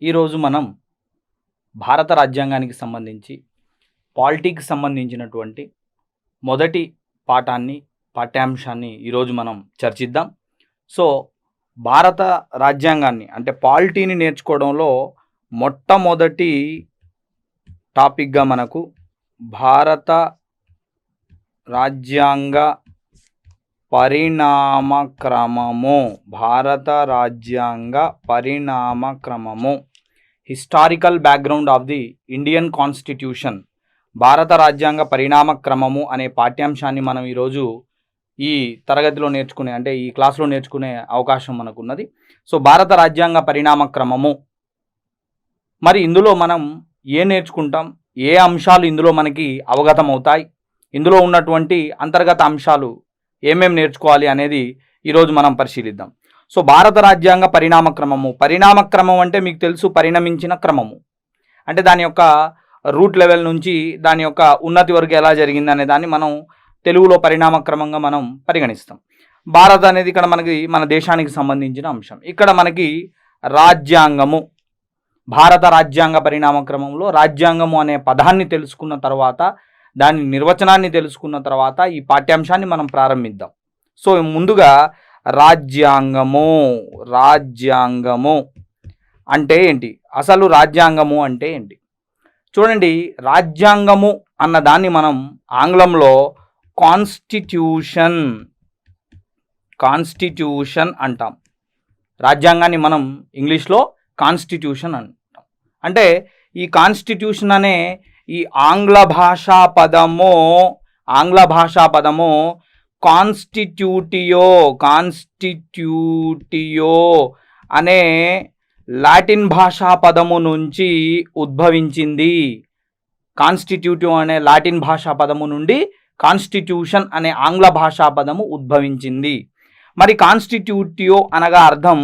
ఈరోజు మనం భారత రాజ్యాంగానికి సంబంధించి పాలిటిక్స్ సంబంధించినటువంటి మొదటి పాఠ్యాంశాన్ని ఈరోజు మనం చర్చిద్దాం. సో భారత రాజ్యాంగాన్ని అంటే పాలిటీని నేర్చుకోవడంలో మొట్టమొదటి టాపిక్గా మనకు భారత రాజ్యాంగ పరిణామక్రమము historical background of the Indian constitution భారత రాజ్యాంగ పరిణామక్రమము అనే పాఠ్యాంశాన్ని మనం ఈరోజు ఈ తరగతిలో నేర్చుకునే అంటే ఈ క్లాస్లో నేర్చుకునే అవకాశం మనకున్నది. సో భారత రాజ్యాంగ పరిణామక్రమము, మరి ఇందులో మనం నేర్చుకుంటాం, ఏ అంశాలు ఇందులో మనకి అవగతం అవుతాయి, ఇందులో ఉన్నటువంటి అంతర్గత అంశాలు ఏమేమి నేర్చుకోవాలి అనేది ఈరోజు మనం పరిశీలిద్దాం. సో భారత రాజ్యాంగ పరిణామక్రమం అంటే మీకు తెలుసు, పరిణమించిన క్రమము అంటే దాని యొక్క రూట్ లెవెల్ నుంచి దాని యొక్క ఉన్నతి వరకు ఎలా జరిగింది అనే దాన్ని మనం తెలుగులో పరిణామక్రమంగా మనం పరిగణిస్తాం. భారత్ అనేది ఇక్కడ మనకి మన దేశానికి సంబంధించిన అంశం. ఇక్కడ మనకి రాజ్యాంగము, భారత రాజ్యాంగ పరిణామక్రమంలో రాజ్యాంగము అనే పదాన్ని తెలుసుకున్న తర్వాత, దాని నిర్వచనాన్ని తెలుసుకున్న తర్వాత ఈ పాఠ్యాంశాన్ని మనం ప్రారంభిద్దాం. సో ముందుగా రాజ్యాంగము అంటే ఏంటి, అసలు రాజ్యాంగము అంటే ఏంటి చూడండి. రాజ్యాంగము అన్న దాన్ని మనం ఆంగ్లంలో కాన్స్టిట్యూషన్ అంటాం. రాజ్యాంగాన్ని మనం ఇంగ్లీష్లో కాన్స్టిట్యూషన్ అంటాం. అంటే ఈ కాన్స్టిట్యూషన్ అనే ఈ ఆంగ్ల భాషా పదము కాన్స్టిట్యూటియో అనే లాటిన్ భాషా పదము నుంచి ఉద్భవించింది. కాన్స్టిట్యూటివ్ అనే లాటిన్ భాషా పదము నుండి కాన్స్టిట్యూషన్ అనే ఆంగ్ల భాషా పదము ఉద్భవించింది. మరి కాన్స్టిట్యూటియో అనగా అర్థం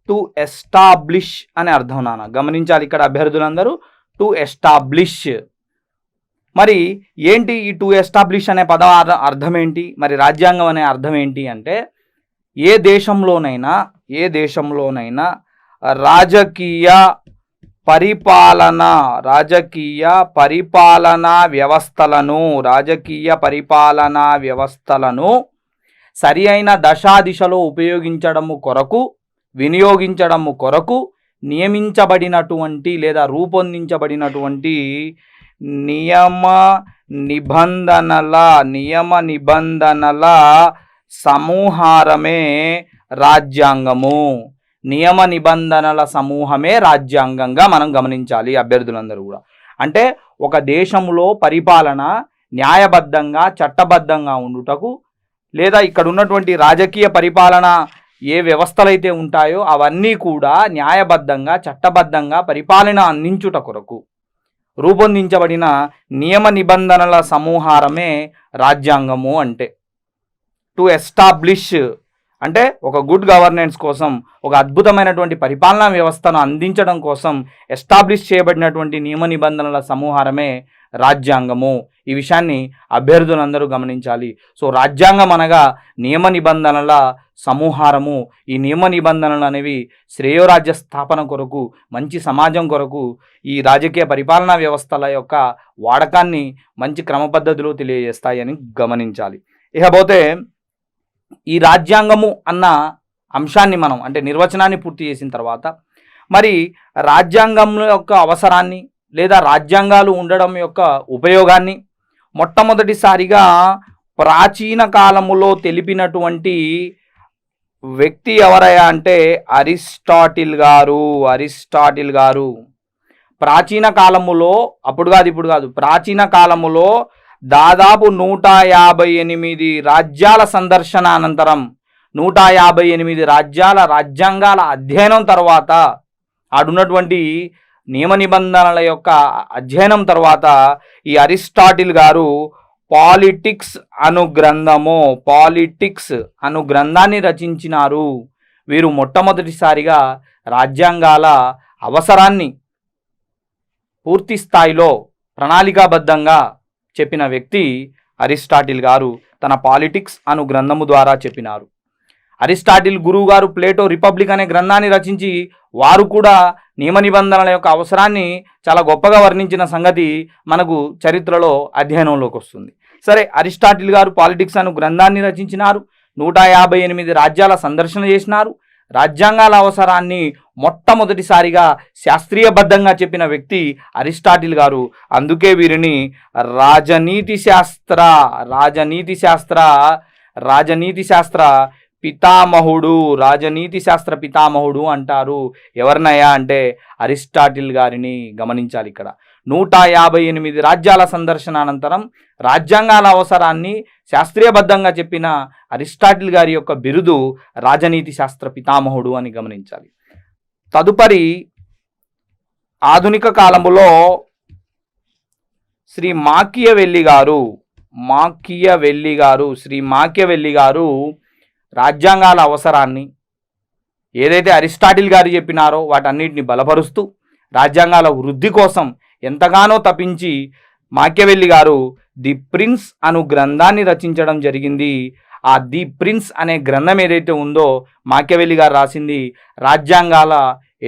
టు ఎస్టాబ్లిష్ అనే అర్థం. నాన్న గమనించాలి ఇక్కడ అభ్యర్థులందరూ, టు ఎస్టాబ్లిష్. మరి ఏంటి ఈ టు ఎస్టాబ్లిష్ అనే పదం అర్థం ఏంటి, మరి రాజ్యాంగం అనే అర్థం ఏంటి అంటే ఏ దేశంలోనైనా రాజకీయ పరిపాలనా వ్యవస్థలను సరి అయిన దశాదిశలో వినియోగించడము కొరకు నియమించబడినటువంటి లేదా రూపొందించబడినటువంటి నియమ నిబంధనల సమూహమే రాజ్యాంగము. నియమ నిబంధనల సమూహమే రాజ్యాంగంగా మనం గమనించాలి అభ్యర్థులందరూ కూడా. అంటే ఒక దేశంలో పరిపాలన న్యాయబద్ధంగా చట్టబద్ధంగా ఉండుటకు, లేదా ఇక్కడ ఉన్నటువంటి రాజకీయ పరిపాలన ఏ వ్యవస్థలైతే ఉంటాయో అవన్నీ కూడా న్యాయబద్ధంగా చట్టబద్ధంగా పరిపాలన అందించుట కొరకు రూపొందించబడిన నియమ నిబంధనల సమూహమే రాజ్యాంగము. అంటే టు ఎస్టాబ్లిష్ అంటే ఒక గుడ్ గవర్నెన్స్ కోసం, ఒక అద్భుతమైనటువంటి పరిపాలనా వ్యవస్థను అందించడం కోసం ఎస్టాబ్లిష్ చేయబడినటువంటి నియమ నిబంధనల సమూహమే రాజ్యాంగము. ఈ విషయాన్ని అభ్యర్థులందరూ గమనించాలి. సో రాజ్యాంగం అనగా నియమ నిబంధనల సమూహారము. ఈ నియమ నిబంధనలు అనేవి శ్రేయోరాజ్య స్థాపన కొరకు, మంచి సమాజం కొరకు, ఈ రాజకీయ పరిపాలనా వ్యవస్థల యొక్క వాడకాన్ని మంచి క్రమ పద్ధతిలో తెలియజేస్తాయని గమనించాలి. ఇకపోతే ఈ రాజ్యాంగము అన్న అంశాన్ని మనం అంటే నిర్వచనాన్ని పూర్తి చేసిన తర్వాత, మరి రాజ్యాంగం యొక్క అవసరాన్ని లేదా రాజ్యాంగాలు ఉండడం యొక్క ఉపయోగాన్ని మొట్టమొదటిసారిగా ప్రాచీన కాలములో తెలిపినటువంటి వ్యక్తి ఎవరయ్యా అంటే అరిస్టాటిల్ గారు. ప్రాచీన కాలములో, అప్పుడు కాదు ఇప్పుడు కాదు, ప్రాచీన కాలములో దాదాపు 158 రాజ్యాల సందర్శన అనంతరం 158 రాజ్యాంగాల అధ్యయనం తర్వాత, ఆడున్నటువంటి నియమ నిబంధనల యొక్క అధ్యయనం తర్వాత ఈ అరిస్టాటిల్ గారు పాలిటిక్స్ అను గ్రంథాన్ని రచించినారు. వీరు మొట్టమొదటిసారిగా రాజ్యాంగాల అవసరాన్ని పూర్తి స్థాయిలో ప్రణాళికాబద్ధంగా చెప్పిన వ్యక్తి అరిస్టాటిల్ గారు తన పాలిటిక్స్ అను గ్రంథము ద్వారా చెప్పినారు. అరిస్టాటిల్ గురువు గారు ప్లేటో రిపబ్లిక్ అనే గ్రంథాన్ని రచించి వారు కూడా నియమ నిబంధనల యొక్క అవసరాన్ని చాలా గొప్పగా వర్ణించిన సంగతి మనకు చరిత్రలో అధ్యయనంలోకి వస్తుంది. సరే, అరిస్టాటిల్ గారు పాలిటిక్స్ అను గ్రంథాన్ని రచించినారు. 158 రాజ్యాల సందర్శన చేసినారు. రాజ్యాంగాల అవసరాన్ని మొట్టమొదటిసారిగా శాస్త్రీయబద్ధంగా చెప్పిన వ్యక్తి అరిస్టాటిల్ గారు. అందుకే వీరిని రాజనీతి శాస్త్ర పితామహుడు అంటారు. ఎవరినయ్యా అంటే అరిస్టాటిల్ గారిని. గమనించాలి, ఇక్కడ 158 రాజ్యాల సందర్శన అనంతరం రాజ్యాంగాల అవసరాన్ని శాస్త్రీయబద్ధంగా చెప్పిన అరిస్టాటిల్ గారి యొక్క బిరుదు రాజనీతి శాస్త్ర పితామహుడు అని గమనించాలి. తదుపరి ఆధునిక కాలములో శ్రీ మాకియవెల్లి గారు రాజ్యాంగాల అవసరాన్ని ఏదైతే అరిస్టాటిల్ గారు చెప్పినారో వాటన్నిటిని బలపరుస్తూ రాజ్యాంగాల వృద్ధి కోసం ఎంతగానో తపించి మాకియవెల్లి గారు ది ప్రిన్స్ అను గ్రంథాన్ని రచించడం జరిగింది. ఆ ది ప్రిన్స్ అనే గ్రంథం ఏదైతే ఉందో మాకియవెల్లి గారు రాసింది రాజ్యాంగాల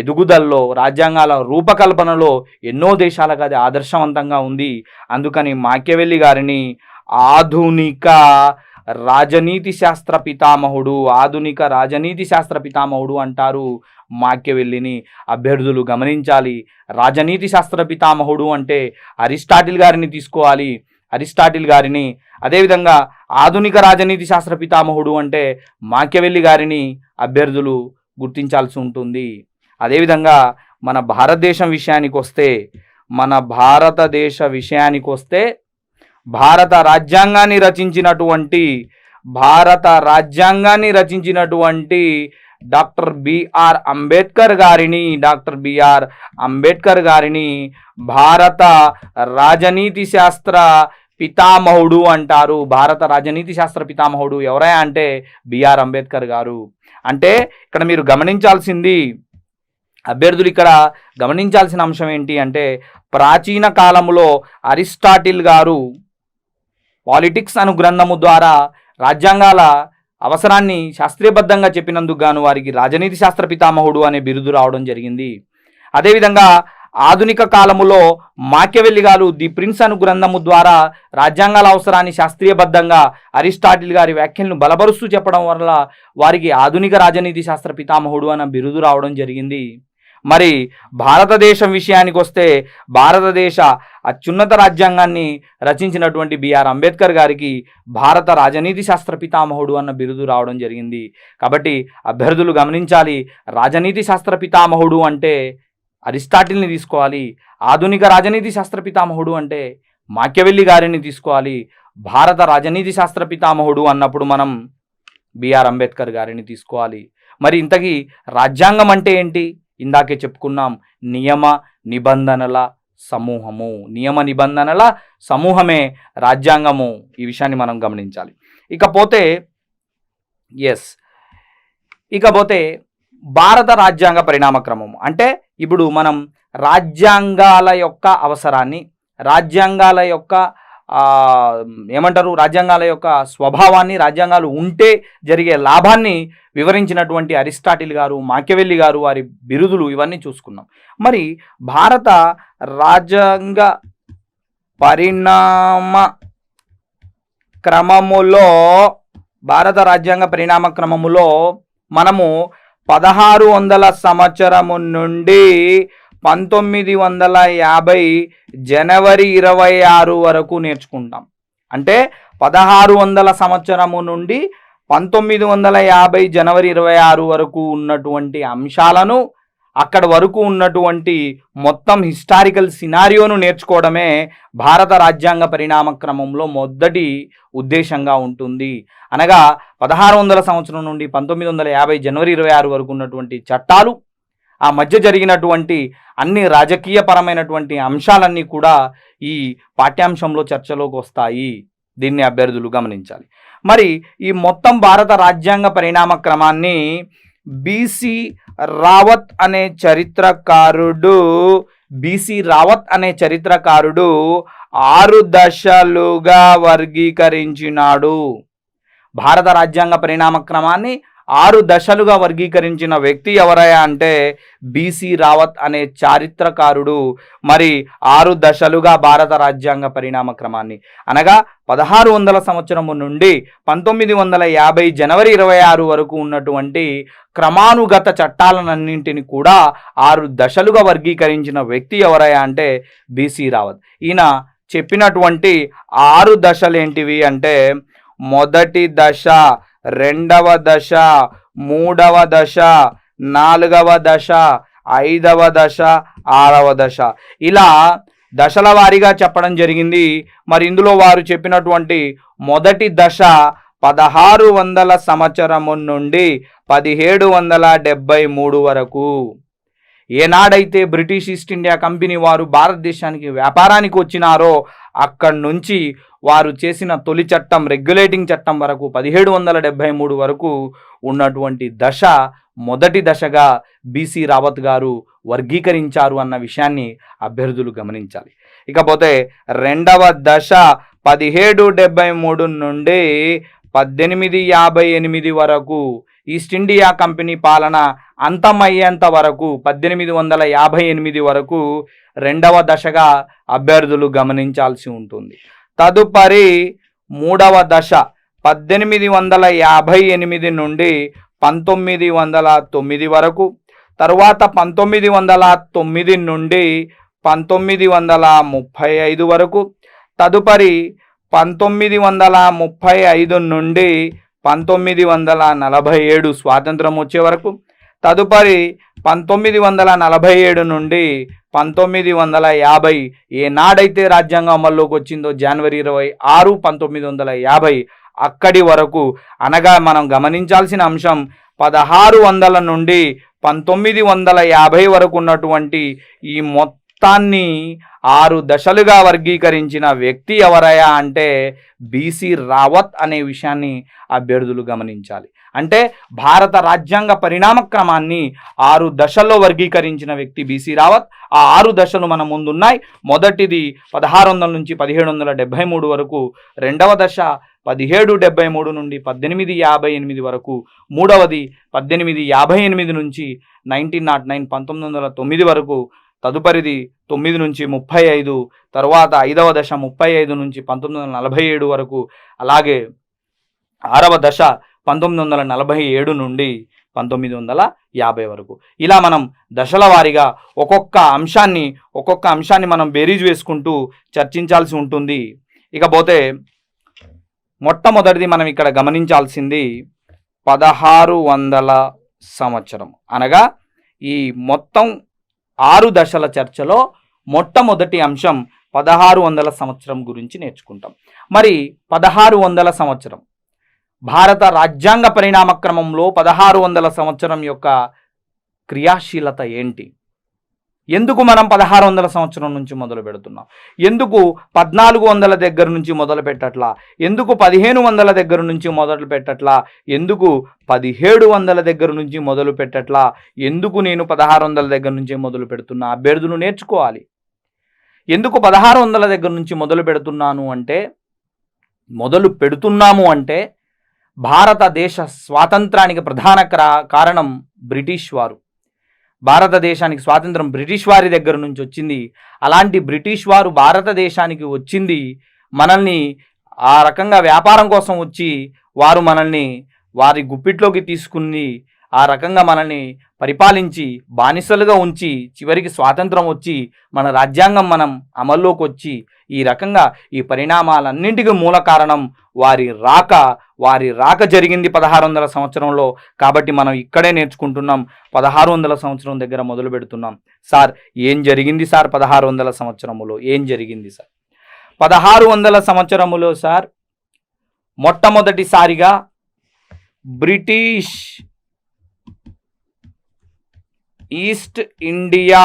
ఎదుగుదలలో, రాజ్యాంగాల రూపకల్పనలో ఎన్నో దేశాలకు అది ఆదర్శవంతంగా ఉంది. అందుకని మాకియవెల్లి గారిని ఆధునిక రాజనీతి శాస్త్ర పితామహుడు అంటారు. మాకియవెల్లిని అభ్యర్థులు గమనించాలి. రాజనీతి శాస్త్ర పితామహుడు అంటే అరిస్టాటిల్ గారిని తీసుకోవాలి, అరిస్టాటిల్ గారిని. అదేవిధంగా ఆధునిక రాజనీతి శాస్త్ర పితామహుడు అంటే మాకియవెల్లి గారిని అభ్యర్థులు గుర్తించాల్సి ఉంటుంది. అదేవిధంగా మన భారతదేశం విషయానికి వస్తే భారత రాజ్యాంగాన్ని రచించినటువంటి డాక్టర్ బిఆర్ అంబేద్కర్ గారిని భారత రాజనీతి శాస్త్ర పితామహుడు అంటారు. భారత రాజనీతి శాస్త్ర పితామహుడు ఎవరైనా అంటే బిఆర్ అంబేద్కర్ గారు. అంటే ఇక్కడ మీరు అభ్యర్థులు ఇక్కడ గమనించాల్సిన అంశం ఏంటి అంటే ప్రాచీన కాలంలో అరిస్టాటిల్ గారు పాలిటిక్స్ అను గ్రంథము ద్వారా రాజ్యాంగాల అవసరాన్ని శాస్త్రీయబద్ధంగా చెప్పినందుకు గాను వారికి రాజనీతి శాస్త్ర పితామహుడు అనే బిరుదు రావడం జరిగింది. అదేవిధంగా ఆధునిక కాలములో మాకియవెల్లి గారు ది ప్రిన్స్ అను గ్రంథము ద్వారా రాజ్యాంగాల అవసరాన్ని శాస్త్రీయబద్ధంగా అరిస్టాటిల్ గారి వ్యాఖ్యలను బలపరుస్తూ చెప్పడం వల్ల వారికి ఆధునిక రాజనీతి శాస్త్ర పితామహుడు అన్న బిరుదు రావడం జరిగింది. మరి భారతదేశం విషయానికి వస్తే భారతదేశ అత్యున్నత రాజ్యాంగాన్ని రచించినటువంటి బిఆర్ అంబేద్కర్ గారికి భారత రాజనీతి శాస్త్ర పితామహుడు అన్న బిరుదు రావడం జరిగింది. కాబట్టి అభ్యర్థులు గమనించాలి, రాజనీతి శాస్త్ర పితామహుడు అంటే అరిస్టాటిల్ని తీసుకోవాలి, ఆధునిక రాజనీతి శాస్త్ర పితామహుడు అంటే మాకియవెల్లి గారిని తీసుకోవాలి, భారత రాజనీతి శాస్త్ర పితామహుడు అన్నప్పుడు మనం బిఆర్ అంబేద్కర్ గారిని తీసుకోవాలి. మరి ఇంతకీ రాజ్యాంగం అంటే ఏంటి? ఇందాకే చెప్పుకున్నాం, నియమ నిబంధనల సమూహమే రాజ్యాంగము. ఈ విషయాన్ని మనం గమనించాలి. ఇకపోతే భారత రాజ్యాంగ పరిణామ క్రమం అంటే ఇప్పుడు మనం రాజ్యాంగాల యొక్క అవసరాన్ని, రాజ్యాంగాల యొక్క స్వభావాన్ని, రాజ్యాంగాలు ఉంటే జరిగే లాభాన్ని వివరించినటువంటి అరిస్టాటిల్ గారు, మాకియవెల్లి గారు వారి బిరుదులు ఇవన్నీ చూసుకున్నాం. మరి భారత రాజ్యాంగ పరిణామ క్రమములో మనము 1600 సంవత్సరము నుండి 1950 జనవరి 26 వరకు నేర్చుకుంటాం. అంటే 1600 సంవత్సరము నుండి 1950 జనవరి 26 వరకు ఉన్నటువంటి అంశాలను, అక్కడ వరకు ఉన్నటువంటి మొత్తం హిస్టారికల్ సినారియోను నేర్చుకోవడమే భారత రాజ్యాంగ పరిణామ క్రమంలో మొదటి ఉద్దేశంగా ఉంటుంది. అనగా 1600 సంవత్సరం నుండి 1950 జనవరి 26 వరకు ఉన్నటువంటి చట్టాలు, ఆ మధ్య జరిగినటువంటి అన్ని రాజకీయపరమైనటువంటి అంశాలన్నీ కూడా ఈ పాఠ్యాంశంలో చర్చలోకి వస్తాయి. దీన్ని అభ్యర్థులు గమనించాలి. మరి ఈ మొత్తం భారత రాజ్యాంగ పరిణామ క్రమాన్ని బీసీ రావత్ అనే చరిత్రకారుడు 6 దశలుగా వర్గీకరించినాడు. భారత రాజ్యాంగ పరిణామ క్రమాన్ని 6 దశలుగా వర్గీకరించిన వ్యక్తి ఎవరయ్యా అంటే బీసీ రావత్ అనే చారిత్రకారుడు మరి 6 దశలుగా భారత రాజ్యాంగ పరిణామ క్రమాన్ని అనగా 1600 సంవత్సరము నుండి 1950 జనవరి 26 వరకు ఉన్నటువంటి క్రమానుగత చట్టాలన్నింటిని కూడా 6 దశలుగా వర్గీకరించిన వ్యక్తి ఎవరయ్యా అంటే బీసీ రావత్. ఈయన చెప్పినటువంటి 6 దశలేంటివి అంటే మొదటి దశ, రెండవ దశ, మూడవ దశ, నాలుగవ దశ, ఐదవ దశ, ఆరవ దశ, ఇలా దశల వారీగా చెప్పడం జరిగింది. మరి ఇందులో వారు చెప్పినటువంటి మొదటి దశ 1600 సంవత్సరము నుండి 1773 వరకు. ఏనాడైతే బ్రిటిష్ ఈస్ట్ ఇండియా కంపెనీ వారు భారతదేశానికి వ్యాపారానికి వచ్చినారో అక్కడి నుంచి వారు చేసిన తొలి చట్టం, రెగ్యులేటింగ్ చట్టం వరకు 1773 వరకు ఉన్నటువంటి దశ మొదటి దశగా బీసీ రావత్ గారు వర్గీకరించారు అన్న విషయాన్ని అభ్యర్థులు గమనించాలి. ఇకపోతే రెండవ దశ 1773 నుండి 1858 వరకు, ఈస్ట్ ఇండియా కంపెనీ పాలన అంతమయ్యేంత వరకు 1858 వరకు రెండవ దశగా అభ్యర్థులు గమనించాల్సి ఉంటుంది. తదుపరి మూడవ దశ 1858 నుండి 1909 వరకు, తరువాత 1909 నుండి 1935 వరకు, తదుపరి 1935 నుండి 1947 స్వాతంత్రం వచ్చే వరకు, తదుపరి 1947 నుండి 1950 ఏనాడైతే రాజ్యాంగం అమల్లోకి వచ్చిందో జనవరి 26, 1950 అక్కడి వరకు. అనగా మనం గమనించాల్సిన అంశం 1600 నుండి 1950 వరకు ఉన్నటువంటి ఈ మొత్తాన్ని 6 దశలుగా వర్గీకరించిన వ్యక్తి ఎవరయ్యా అంటే బీసీ రావత్ అనే విషయాన్ని అభ్యర్థులు గమనించాలి. అంటే భారత రాజ్యాంగ పరిణామ క్రమాన్ని 6 దశల్లో వర్గీకరించిన వ్యక్తి బీసీ రావత్. ఆ 6 దశలు మన ముందున్నాయి. మొదటిది 1600 నుంచి 1773 వరకు, రెండవ దశ 1773 నుండి 1858 వరకు, మూడవది 1858 నుంచి 1909 వరకు, తదుపరిది 9 నుంచి 35, తర్వాత 5వ దశ 35 నుంచి 1947 వరకు, అలాగే 6వ దశ 1947 నుండి 1950 వరకు. ఇలా మనం దశల వారీగా ఒక్కొక్క అంశాన్ని మనం బేరీజ్ వేసుకుంటూ చర్చించాల్సి ఉంటుంది. ఇకపోతే మొట్టమొదటిది మనం ఇక్కడ గమనించాల్సింది 1600 సంవత్సరం. అనగా ఈ మొత్తం 6 దశల చర్చలో మొట్టమొదటి అంశం 1600 సంవత్సరం గురించి నేర్చుకుంటాం. మరి 1600 సంవత్సరం భారత రాజ్యాంగ పరిణామ క్రమంలో 1600 సంవత్సరం యొక్క క్రియాశీలత ఏంటి? ఎందుకు మనం 1600 సంవత్సరం నుంచి మొదలు పెడుతున్నాం? ఎందుకు 1400 దగ్గర నుంచి మొదలు పెట్టట్లా? ఎందుకు 1500 దగ్గర నుంచి మొదలు పెట్టట్లా? ఎందుకు 1700 దగ్గర నుంచి మొదలు పెట్టట్లా? ఎందుకు నేను 1600 దగ్గర నుంచి మొదలు పెడుతున్నా? అభ్యర్థులు నేర్చుకోవాలి. ఎందుకు 1600 దగ్గర నుంచి మొదలు పెడుతున్నాము అంటే భారతదేశ స్వాతంత్రానికి ప్రధాన కారణం బ్రిటిష్ వారు. భారతదేశానికి స్వాతంత్రం బ్రిటిష్ వారి దగ్గర నుంచి వచ్చింది. అలాంటి బ్రిటిష్ వారు భారతదేశానికి వచ్చింది మనల్ని ఆ రకంగా వ్యాపారం కోసం వచ్చి వారు మనల్ని వారి గుప్పిట్లోకి తీసుకుని ఆ రకంగా మనల్ని పరిపాలించి బానిసలుగా ఉంచి చివరికి స్వాతంత్రం వచ్చి మన రాజ్యాంగం మనం అమల్లోకి వచ్చి ఈ రకంగా ఈ పరిణామాలన్నింటికీ మూల కారణం వారి రాక జరిగింది 1600 సంవత్సరంలో. కాబట్టి మనం ఇక్కడే నేర్చుకుంటున్నాం. 1600 సంవత్సరం దగ్గర మొదలు పెడుతున్నాం. సార్ ఏం జరిగింది సార్ 1600 సంవత్సరములో? ఏం జరిగింది సార్ 1600 సంవత్సరములో? సార్ మొట్టమొదటిసారిగా British east India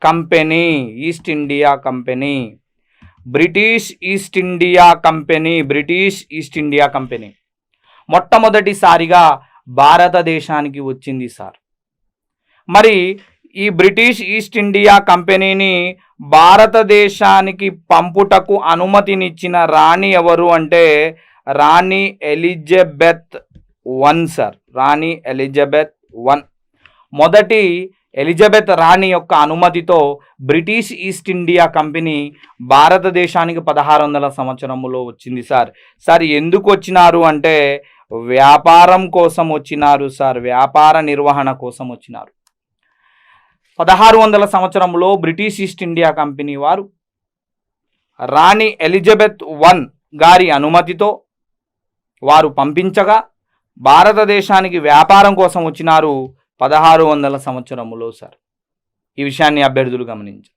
company British east India company మొట్టమొదటిసారిగా భారతదేశానికి వచ్చింది సార్. మరి ఈ బ్రిటిష్ ఈస్ట్ ఇండియా కంపెనీని భారతదేశానికి పంపుటకు అనుమతినిచ్చిన రాణి ఎవరు అంటే రాణి ఎలిజబెత్ I సార్. రాణి ఎలిజబెత్ I మొదటి ఎలిజబెత్ రాణి యొక్క అనుమతితో బ్రిటిష్ ఈస్ట్ ఇండియా కంపెనీ భారతదేశానికి 1600 సంవత్సరములో వచ్చింది సార్. సార్ ఎందుకు వచ్చినారు అంటే వ్యాపారం కోసం వచ్చినారు సార్. వ్యాపార నిర్వహణ కోసం వచ్చినారు. 1600 సంవత్సరంలో బ్రిటిష్ ఈస్ట్ ఇండియా కంపెనీ వారు రాణి ఎలిజబెత్ I గారి అనుమతితో వారు పంపించగా భారతదేశానికి వ్యాపారం కోసం వచ్చినారు 1600 సంవత్సరములో సార్. ఈ విషయాన్ని అభ్యర్థులు గమనించారు.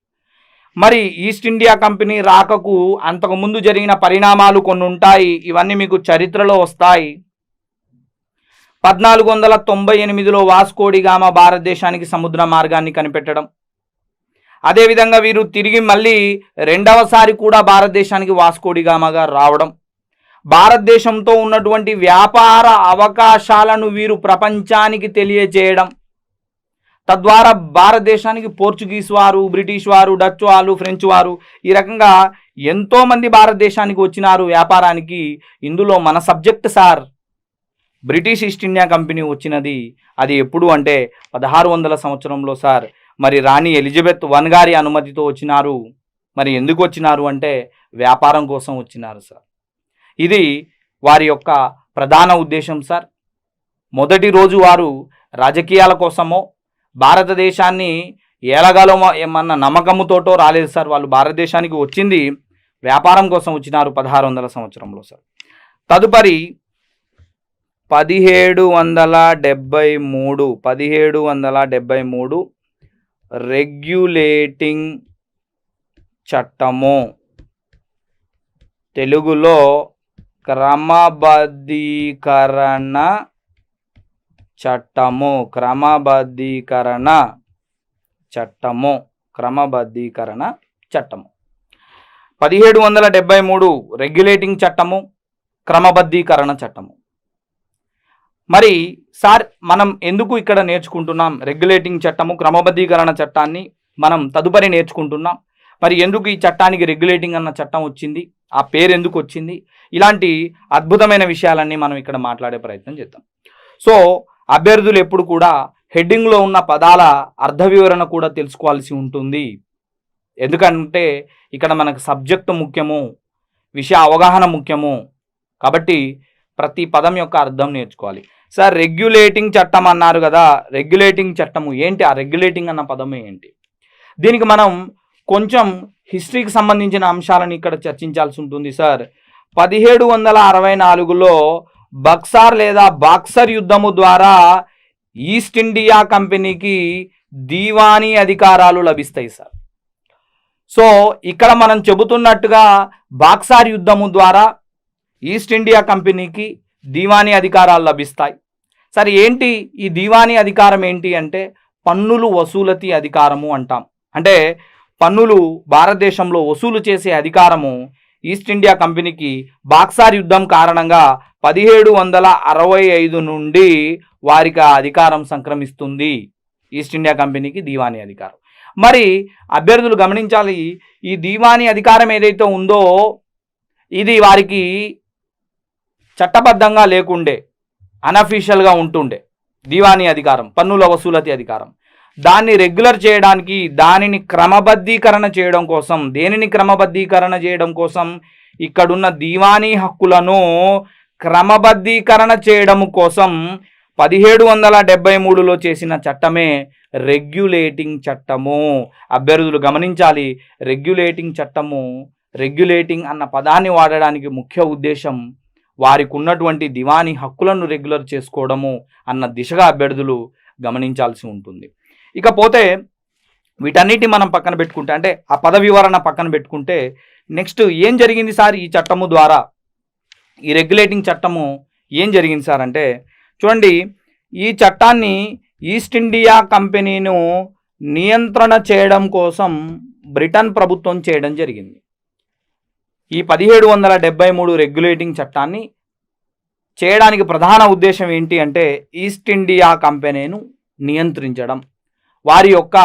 మరి ఈస్ట్ ఇండియా కంపెనీ రాకకు అంతకుముందు జరిగిన పరిణామాలు కొన్ని ఉంటాయి. ఇవన్నీ మీకు చరిత్రలో వస్తాయి. 1498లో వాస్కోడి గామా భారతదేశానికి సముద్ర మార్గాన్ని కనిపెట్టడం. అదేవిధంగా వీరు తిరిగి మళ్ళీ రెండవసారి కూడా భారతదేశానికి వాస్కోడి గామాగా రావడం, భారతదేశంతో ఉన్నటువంటి వ్యాపార అవకాశాలను వీరు ప్రపంచానికి తెలియజేయడం, తద్వారా భారతదేశానికి పోర్చుగీస్ వారు, బ్రిటిష్ వారు, డచ్ వాళ్ళు, ఫ్రెంచ్ వారు ఈ రకంగా ఎంతోమంది భారతదేశానికి వచ్చినారు వ్యాపారానికి. ఇందులో మన subject sir British east India company వచ్చినది. అది ఎప్పుడు అంటే 1600 సంవత్సరంలో సార్. మరి రాణి ఎలిజబెత్ I గారి అనుమతితో వచ్చినారు. మరి ఎందుకు వచ్చినారు అంటే వ్యాపారం కోసం వచ్చినారు సార్. ఇది వారి యొక్క ప్రధాన ఉద్దేశం సార్. మొదటి రోజు వారు రాజకీయాల కోసమో భారతదేశాన్ని ఏలగలమో ఏమన్న నమ్మకముతోటో రాలేదు సార్. వాళ్ళు భారతదేశానికి వచ్చింది వ్యాపారం కోసం వచ్చినారు 1600 సంవత్సరంలో సార్. తదుపరి 1773 రెగ్యులేటింగ్ చట్టము, తెలుగులో క్రమబద్ధీకరణ చట్టము. 1773 రెగ్యులేటింగ్ చట్టము, క్రమబద్ధీకరణ చట్టము. మరి సార్ మనం ఎందుకు ఇక్కడ నేర్చుకుంటున్నాం రెగ్యులేటింగ్ చట్టము, క్రమబద్ధీకరణ చట్టాన్ని మనం తదుపరి నేర్చుకుంటున్నాం. మరి ఎందుకు ఈ చట్టానికి రెగ్యులేటింగ్ అన్న చట్టం వచ్చింది, ఆ పేరు ఎందుకు వచ్చింది, ఇలాంటి అద్భుతమైన విషయాలన్నీ మనం ఇక్కడ మాట్లాడే ప్రయత్నం చేద్దాం. సో అభ్యర్థులు ఎప్పుడు కూడా హెడ్డింగ్లో ఉన్న పదాల అర్థ వివరణ కూడా తెలుసుకోవాల్సి ఉంటుంది. ఎందుకంటే ఇక్కడ మనకు సబ్జెక్టు ముఖ్యము, విషయ అవగాహన ముఖ్యము. కాబట్టి ప్రతి పదం యొక్క అర్థం నేర్చుకోవాలి. సార్ రెగ్యులేటింగ్ చట్టం అన్నారు కదా, రెగ్యులేటింగ్ చట్టము ఏంటి, ఆ రెగ్యులేటింగ్ అన్న పదమే ఏంటి, దీనికి మనం కొంచెం హిస్టరీకి సంబంధించిన అంశాలను ఇక్కడ చర్చించాల్సి ఉంటుంది సార్. 1764లో బక్సార్ లేదా బాక్సర్ యుద్ధము ద్వారా ఈస్ట్ ఇండియా కంపెనీకి దీవానీ అధికారాలు లభిస్తాయి సార్. సో ఇక్కడ మనం చెబుతున్నట్టుగా బాక్సార్ యుద్ధము ద్వారా ఈస్ట్ ఇండియా కంపెనీకి దీవానీ అధికారాలు లభిస్తాయి. సరే ఏంటి ఈ దీవానీ అధికారం ఏంటి అంటే పన్నులు వసూలతి అధికారము అంటాం. అంటే పన్నులు భారతదేశంలో వసూలు చేసే అధికారము ఈస్ట్ ఇండియా కంపెనీకి బాక్సార్ యుద్ధం కారణంగా 1765 నుండి వారికి ఆ అధికారం సంక్రమిస్తుంది. ఈస్ట్ ఇండియా కంపెనీకి దీవానీ అధికారం. మరి అభ్యర్థులు గమనించాలి, ఈ దీవానీ అధికారం ఏదైతే ఉందో ఇది వారికి చట్టబద్ధంగా లేకుండే, అన్అఫీషియల్గా ఉంటుండే దీవానీ అధికారం, పన్నుల వసూలతి అధికారం. దాన్ని రెగ్యులర్ చేయడానికి, దానిని క్రమబద్ధీకరణ చేయడం కోసం, దేనిని క్రమబద్ధీకరణ చేయడం కోసం, ఇక్కడున్న దీవానీ హక్కులను క్రమబద్ధీకరణ చేయడం కోసం 1773లో చేసిన చట్టమే రెగ్యులేటింగ్ చట్టము. అభ్యర్థులు గమనించాలి, రెగ్యులేటింగ్ చట్టము, రెగ్యులేటింగ్ అన్న పదాన్ని వాడడానికి ముఖ్య ఉద్దేశం వారికి ఉన్నటువంటి దివానీ హక్కులను రెగ్యులర్ చేసుకోవడము అన్న దిశగా అభ్యర్థులు గమనించాల్సి ఉంటుంది. ఇకపోతే వీటన్నిటి మనం పక్కన పెట్టుకుంటే, అంటే ఆ పద వివరణ పక్కన పెట్టుకుంటే, నెక్స్ట్ ఏం జరిగింది సార్ ఈ చట్టము ద్వారా, ఈ రెగ్యులేటింగ్ చట్టము ఏం జరిగింది సార్ అంటే చూడండి, ఈ చట్టాన్ని ఈస్ట్ ఇండియా కంపెనీను నియంత్రణ చేయడం కోసం బ్రిటన్ ప్రభుత్వం చేయడం జరిగింది. ఈ 1773 రెగ్యులేటింగ్ చట్టాన్ని చేయడానికి ప్రధాన ఉద్దేశం ఏంటి అంటే ఈస్ట్ ఇండియా కంపెనీను నియంత్రించడం, వారి యొక్క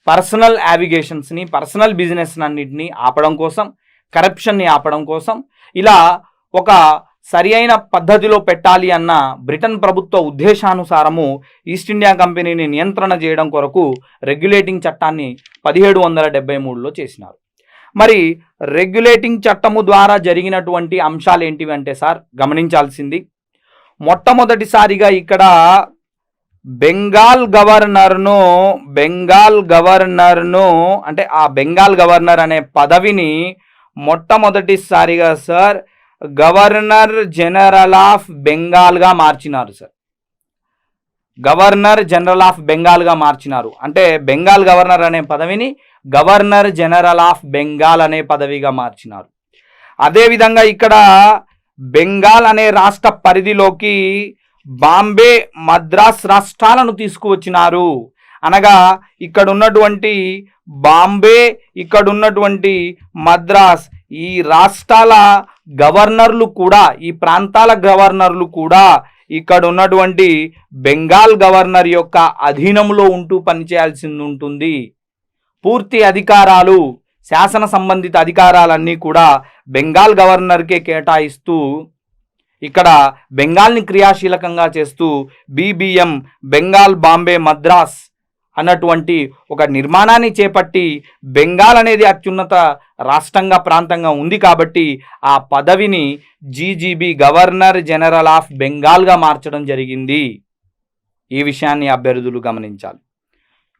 పర్సనల్ యావిగేషన్స్ని, పర్సనల్ బిజినెస్ అన్నింటినీ ఆపడం కోసం, కరప్షన్ని ఆపడం కోసం, ఇలా ఒక సరి అయిన పద్ధతిలో పెట్టాలి అన్న బ్రిటన్ ప్రభుత్వ ఉద్దేశానుసారము ఈస్ట్ ఇండియా కంపెనీని నియంత్రణ చేయడం కొరకు రెగ్యులేటింగ్ చట్టాన్ని 1773లో చేసినారు. మరి రెగ్యులేటింగ్ చట్టము ద్వారా జరిగినటువంటి అంశాలు ఏంటివి అంటే సార్ గమనించాల్సింది, మొట్టమొదటిసారిగా ఇక్కడ బెంగాల్ గవర్నర్ను అంటే ఆ బెంగాల్ గవర్నర్ అనే పదవిని మొట్టమొదటిసారిగా సార్ గవర్నర్ జనరల్ ఆఫ్ బెంగాల్గా మార్చినారు సార్. గవర్నర్ జనరల్ ఆఫ్ బెంగాల్గా మార్చినారు. అంటే బెంగాల్ గవర్నర్ అనే పదవిని గవర్నర్ జనరల్ ఆఫ్ బెంగాల్ అనే పదవిగా మార్చినారు. అదేవిధంగా ఇక్కడ బెంగాల్ అనే రాష్ట్ర పరిధిలోకి బాంబే, మద్రాస్ రాష్ట్రాలను తీసుకువచ్చినారు. అనగా ఇక్కడ ఉన్నటువంటి బాంబే, ఇక్కడ ఉన్నటువంటి మద్రాస్, ఈ రాష్ట్రాల గవర్నర్లు కూడా, ఈ ప్రాంతాల గవర్నర్లు కూడా ఇక్కడ ఉన్నటువంటి బెంగాల్ గవర్నర్ యొక్క అధీనంలో ఉంటూ పనిచేయాల్సి ఉంటుంది. పూర్తి అధికారాలు, శాసన సంబంధిత అధికారాలన్నీ కూడా బెంగాల్ గవర్నర్కే కేటాయిస్తూ ఇక్కడ బెంగాల్ని క్రియాశీలకంగా చేస్తూ బీబీఎం, బెంగాల్ బాంబే మద్రాస్ అన్నటువంటి ఒక నిర్మాణాన్ని చేపట్టి బెంగాల్ అనేది అత్యున్నత రాష్ట్రంగా ప్రాంతంగా ఉంది కాబట్టి ఆ పదవిని జీజీబీ గవర్నర్ జనరల్ ఆఫ్ బెంగాల్గా మార్చడం జరిగింది. ఈ విషయాన్ని అభ్యర్థులు గమనించాలి.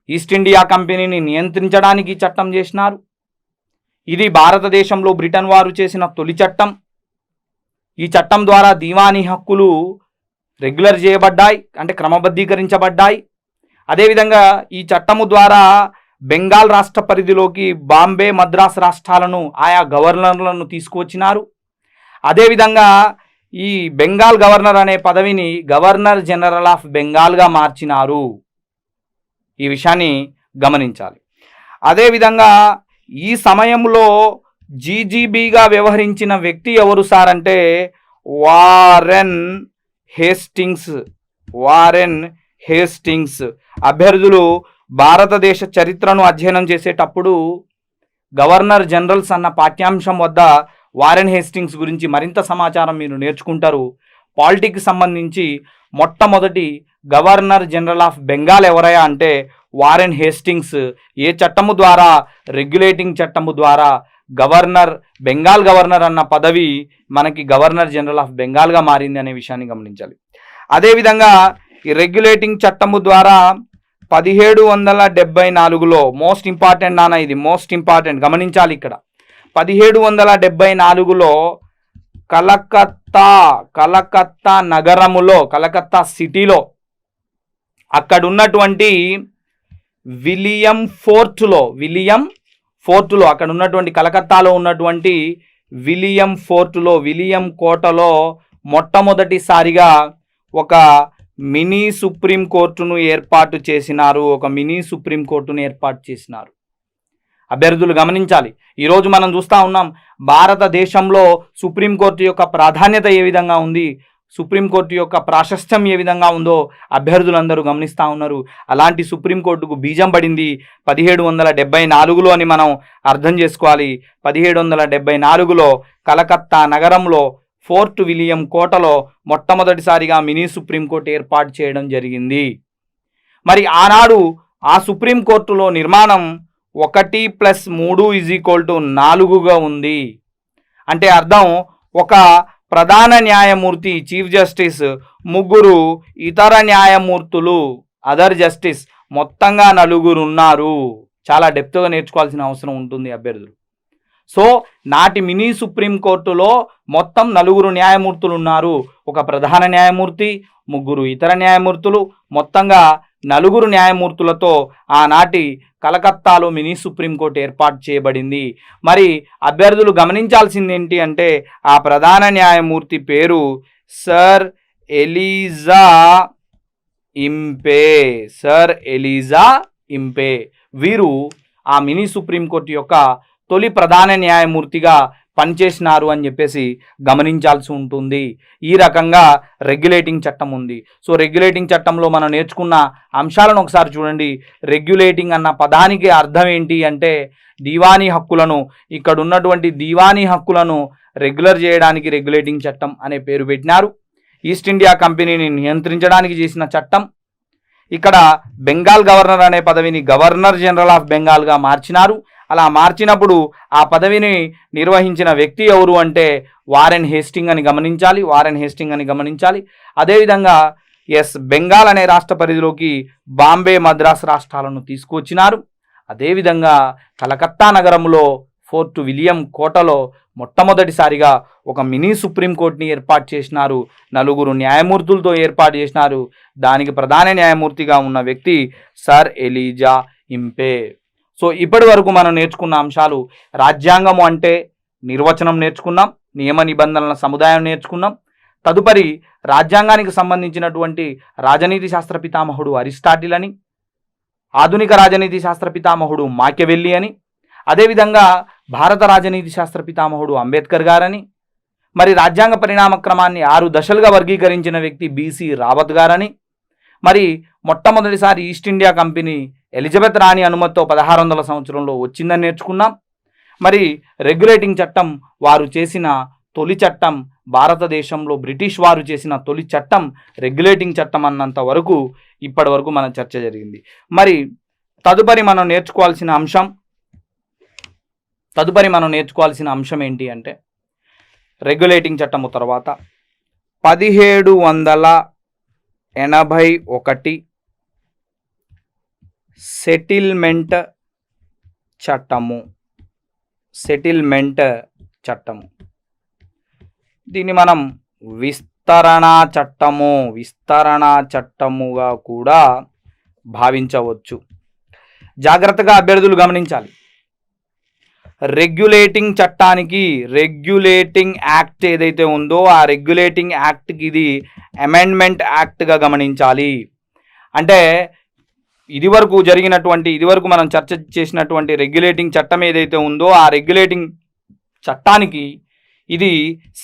ఈస్ట్ ఇండియా కంపెనీని నియంత్రించడానికి చట్టం చేసినారు. ఇది భారతదేశంలో బ్రిటన్ వారు చేసిన తొలి చట్టం. ఈ చట్టం ద్వారా దీవానీ హక్కులు రెగ్యులర్ చేయబడ్డాయి, అంటే క్రమబద్ధీకరించబడ్డాయి. అదేవిధంగా ఈ చట్టము ద్వారా బెంగాల్ రాష్ట్ర పరిధిలోకి బాంబే, మద్రాస్ రాష్ట్రాలను ఆయా గవర్నర్లను తీసుకువచ్చినారు. అదేవిధంగా ఈ బెంగాల్ గవర్నర్ అనే పదవిని గవర్నర్ జనరల్ ఆఫ్ బెంగాల్గా మార్చినారు. ఈ విషయాన్ని గమనించాలి. అదేవిధంగా ఈ సమయంలో జీజీబీగా వ్యవహరించిన వ్యక్తి ఎవరు సార్ అంటే వారెన్ హేస్టింగ్స్. అభ్యర్థులు భారతదేశ చరిత్రను అధ్యయనం చేసేటప్పుడు గవర్నర్ జనరల్స్ అన్న పాఠ్యాంశం వద్ద వారెన్ హేస్టింగ్స్ గురించి మరింత సమాచారం మీరు నేర్చుకుంటారు. పాలిటిక్స్ సంబంధించి మొట్టమొదటి గవర్నర్ జనరల్ ఆఫ్ బెంగాల్ ఎవరయ్యా అంటే వారెన్ హేస్టింగ్స్. ఏ చట్టము ద్వారా? రెగ్యులేటింగ్ చట్టము ద్వారా బెంగాల్ గవర్నర్ అన్న పదవి మనకి గవర్నర్ జనరల్ ఆఫ్ బెంగాల్గా మారింది అనే విషయాన్ని గమనించాలి. అదేవిధంగా ఈ రెగ్యులేటింగ్ చట్టము ద్వారా 1774లో మోస్ట్ ఇంపార్టెంట్ నాన్న, ఇది మోస్ట్ ఇంపార్టెంట్ గమనించాలి. ఇక్కడ 1774లో కలకత్తా నగరములో, కలకత్తా సిటీలో అక్కడ ఉన్నటువంటి విలియం ఫోర్టులో అక్కడ ఉన్నటువంటి కలకత్తాలో ఉన్నటువంటి విలియం కోటలో మొట్టమొదటిసారిగా ఒక మినీ సుప్రీం కోర్టును ఏర్పాటు చేసినారు. అభ్యర్థులు గమనించాలి. ఈరోజు మనం చూస్తూ ఉన్నాం భారతదేశంలో సుప్రీంకోర్టు యొక్క ప్రాధాన్యత ఏ విధంగా ఉంది, సుప్రీంకోర్టు యొక్క ప్రాశస్త్యం ఏ విధంగా ఉందో అభ్యర్థులందరూ గమనిస్తూ ఉన్నారు. అలాంటి సుప్రీంకోర్టుకు బీజం పడింది 1774లో అని మనం అర్థం చేసుకోవాలి. 1774లో కలకత్తా నగరంలో ఫోర్ట్ విలియం కోటలో మొట్టమొదటిసారిగా మినీ సుప్రీంకోర్టు ఏర్పాటు చేయడం జరిగింది. మరి ఆనాడు ఆ సుప్రీంకోర్టులో నిర్మాణం 1+3=4గా ఉంది. అంటే అర్థం ఒక ప్రధాన న్యాయమూర్తి చీఫ్ జస్టిస్, 3 ఇతర న్యాయమూర్తులు అదర్ జస్టిస్, మొత్తంగా 4 ఉన్నారు. చాలా డెప్త్గా నేర్చుకోవాల్సిన అవసరం ఉంటుంది అభ్యర్థులు. సో నాటి మినీ సుప్రీంకోర్టులో మొత్తం 4 న్యాయమూర్తులు ఉన్నారు. ఒక ప్రధాన న్యాయమూర్తి, 3 ఇతర న్యాయమూర్తులు, మొత్తంగా 4 న్యాయమూర్తులతో ఆనాటి కలకత్తాలో మినీ సుప్రీంకోర్టు ఏర్పాటు చేయబడింది. మరి అభ్యర్థులు గమనించాల్సింది ఏంటి అంటే ఆ ప్రధాన న్యాయమూర్తి పేరు సర్ ఎలిజా ఇంపే. వీరు ఆ మినీ సుప్రీంకోర్టు యొక్క తొలి ప్రధాన న్యాయమూర్తిగా పనిచేసినారు అని చెప్పేసి గమనించాల్సి ఉంటుంది. ఈ రకంగా రెగ్యులేటింగ్ చట్టం ఉంది. సో రెగ్యులేటింగ్ చట్టంలో మనం నేర్చుకున్న అంశాలను ఒకసారి చూడండి. రెగ్యులేటింగ్ అన్న పదానికి అర్థం ఏంటి అంటే దీవానీ హక్కులను, ఇక్కడ ఉన్నటువంటి దీవానీ హక్కులను రెగ్యులర్ చేయడానికి రెగ్యులేటింగ్ చట్టం అనే పేరు పెట్టినారు. ఈస్ట్ ఇండియా కంపెనీని నియంత్రించడానికి చేసిన చట్టం. ఇక్కడ బెంగాల్ గవర్నర్ అనే పదవిని గవర్నర్ జనరల్ ఆఫ్ బెంగాల్గా మార్చినారు. అలా మార్చినప్పుడు ఆ పదవిని నిర్వహించిన వ్యక్తి ఎవరు అంటే వారెన్ హేస్టింగ్ అని గమనించాలి. అదేవిధంగా బెంగాల్ అనే రాష్ట్ర పరిధిలోకి బాంబే, మద్రాస్ రాష్ట్రాలను తీసుకొచ్చినారు. అదేవిధంగా కలకత్తా నగరంలో ఫోర్ట్ విలియం కోటలో మొట్టమొదటిసారిగా ఒక మినీ సుప్రీంకోర్టుని ఏర్పాటు చేసినారు. 4 న్యాయమూర్తులతో ఏర్పాటు చేసినారు. దానికి ప్రధాన న్యాయమూర్తిగా ఉన్న వ్యక్తి సర్ ఎలీజా ఇంపే. సో ఇప్పటి వరకు మనం నేర్చుకున్న అంశాలు రాజ్యాంగము అంటే నిర్వచనం నేర్చుకున్నాం, నియమ నిబంధనల సముదాయం నేర్చుకున్నాం. తదుపరి రాజ్యాంగానికి సంబంధించినటువంటి రాజనీతి శాస్త్ర పితామహుడు అరిస్టాటిల్ అని, ఆధునిక రాజనీతి శాస్త్ర పితామహుడు మాకెవెల్లి అని, అదేవిధంగా భారత రాజనీతి శాస్త్ర పితామహుడు అంబేద్కర్ గారని, మరి రాజ్యాంగ పరిణామ క్రమాన్ని 6 దశలుగా వర్గీకరించిన వ్యక్తి బీసీ రావత్ గారని, మరి మొట్టమొదటిసారి ఈస్ట్ ఇండియా కంపెనీ ఎలిజబెత్ రాణి అనుమతితో 1600 సంవత్సరంలో వచ్చిందని నేర్చుకున్నాం. మరి రెగ్యులేటింగ్ చట్టం వారు చేసిన తొలి చట్టం, భారతదేశంలో బ్రిటిష్ వారు చేసిన తొలి చట్టం రెగ్యులేటింగ్ చట్టం అన్నంత వరకు ఇప్పటి వరకు మన చర్చ జరిగింది. మరి తదుపరి మనం నేర్చుకోవాల్సిన అంశం ఏంటి అంటే రెగ్యులేటింగ్ చట్టము తర్వాత 1781 సెటిల్మెంట్ చట్టము. దీన్ని మనం విస్తరణ చట్టముగా కూడా భావించవచ్చు. జాగ్రత్తగా అభ్యర్థులు గమనించాలి. రెగ్యులేటింగ్ చట్టానికి రెగ్యులేటింగ్ యాక్ట్ ఏదైతే ఉందో ఆ రెగ్యులేటింగ్ యాక్ట్కి ఇది అమెండ్మెంట్ యాక్ట్గా గమనించాలి. అంటే ఇదివరకు మనం చర్చ చేసినటువంటి రెగ్యులేటింగ్ చట్టం ఏదైతే ఉందో ఆ రెగ్యులేటింగ్ చట్టానికి ఇది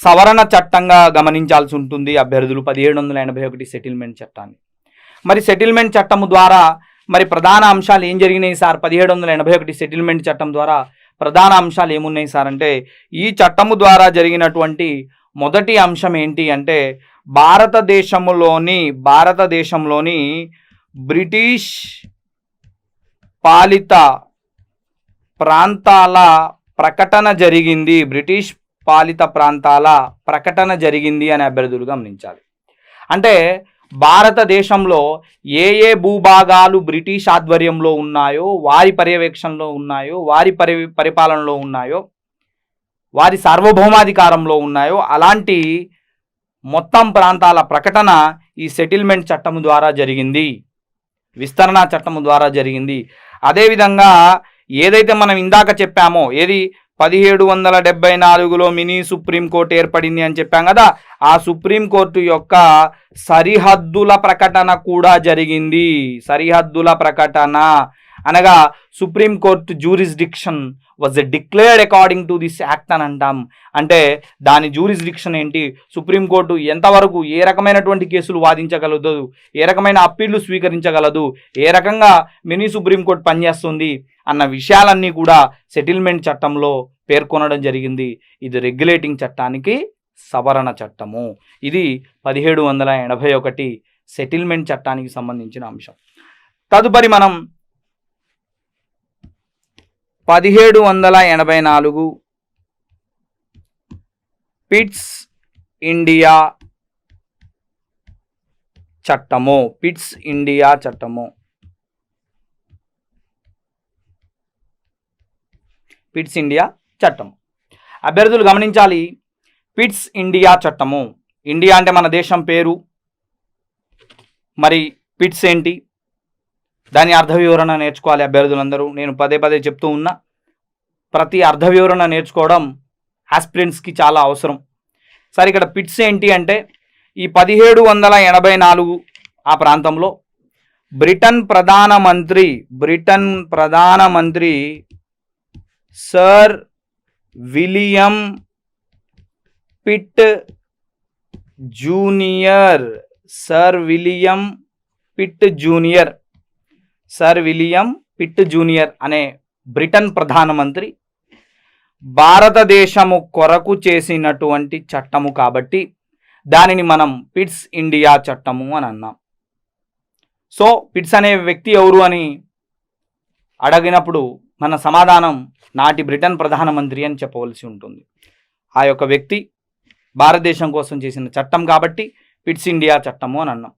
సవరణ చట్టంగా గమనించాల్సి ఉంటుంది అభ్యర్థులు 1781 సెటిల్మెంట్ చట్టాన్ని. మరి సెటిల్మెంట్ చట్టము ద్వారా మరి ప్రధాన అంశాలు ఏం జరిగినాయి సార్? 1781 సెటిల్మెంట్ చట్టం ద్వారా ప్రధాన అంశాలు ఏమున్నాయి సార్ అంటే, ఈ చట్టము ద్వారా జరిగినటువంటి మొదటి అంశం ఏంటి అంటే భారతదేశంలోని బ్రిటిష్ పాలిత ప్రాంతాల ప్రకటన జరిగింది అని అభ్యర్థులు గమనించాలి. అంటే భారతదేశంలో ఏ భూభాగాలు బ్రిటిష్ ఆధ్వర్యంలో ఉన్నాయో, వారి పర్యవేక్షణలో ఉన్నాయో, వారి పరిపాలనలో ఉన్నాయో, వారి సార్వభౌమాధికారంలో ఉన్నాయో అలాంటి మొత్తం ప్రాంతాల ప్రకటన ఈ సెటిల్మెంట్ చట్టము ద్వారా జరిగింది, విస్తరణ చట్టము ద్వారా జరిగింది. అదేవిధంగా ఏదైతే మనం ఇందాక చెప్పామో, 1774లో మినీ సుప్రీంకోర్టు ఏర్పడింది అని చెప్పాం కదా, ఆ సుప్రీంకోర్టు యొక్క సరిహద్దుల ప్రకటన కూడా జరిగింది. సరిహద్దుల ప్రకటన అనగా supreme court jurisdiction was declared according to this act అని అంటాం. అంటే దాని జ్యూరిస్డిక్షన్ ఏంటి, సుప్రీంకోర్టు ఎంతవరకు ఏ రకమైనటువంటి కేసులు వాదించగలదు, ఏ రకమైన అప్పీళ్లు స్వీకరించగలదు, ఏ రకంగా మినీ సుప్రీంకోర్టు పనిచేస్తుంది అన్న విషయాలన్నీ కూడా సెటిల్మెంట్ చట్టంలో పేర్కొనడం జరిగింది. ఇది రెగ్యులేటింగ్ చట్టానికి సవరణ చట్టము. ఇది 1781 సెటిల్మెంట్ చట్టానికి సంబంధించిన అంశం. తదుపరి మనం 1784 పిట్స్ ఇండియా చట్టము. పిట్స్ ఇండియా చట్టం అభ్యర్థులు గమనించాలి. పిట్స్ ఇండియా చట్టము, ఇండియా అంటే మన దేశం పేరు. మరి పిట్స్ ఏంటి, దాని అర్థ వివరణ నేర్చుకోవాలి అభ్యర్థులందరూ. నేను పదే చెప్తూ ఉన్నా, ప్రతి అర్థ వివరణ నేర్చుకోవడం ఆస్పిరెంట్స్కి చాలా అవసరం. సరే, ఇక్కడ పిట్స్ ఏంటి అంటే ఈ 1784 ఆ ప్రాంతంలో బ్రిటన్ ప్రధానమంత్రి సర్ విలియం పిట్ జూనియర్ అనే బ్రిటన్ ప్రధానమంత్రి భారతదేశము కొరకు చేసినటువంటి చట్టము కాబట్టి దానిని మనం పిట్స్ ఇండియా చట్టము అని అన్నాం. సో పిట్స్ అనే వ్యక్తి ఎవరు అని అడిగినప్పుడు మన సమాధానం నాటి బ్రిటన్ ప్రధానమంత్రి అని చెప్పవలసి ఉంటుంది. ఆ యొక్క వ్యక్తి భారతదేశం కోసం చేసిన చట్టం కాబట్టి పిట్స్ ఇండియా చట్టము అని అన్నాం.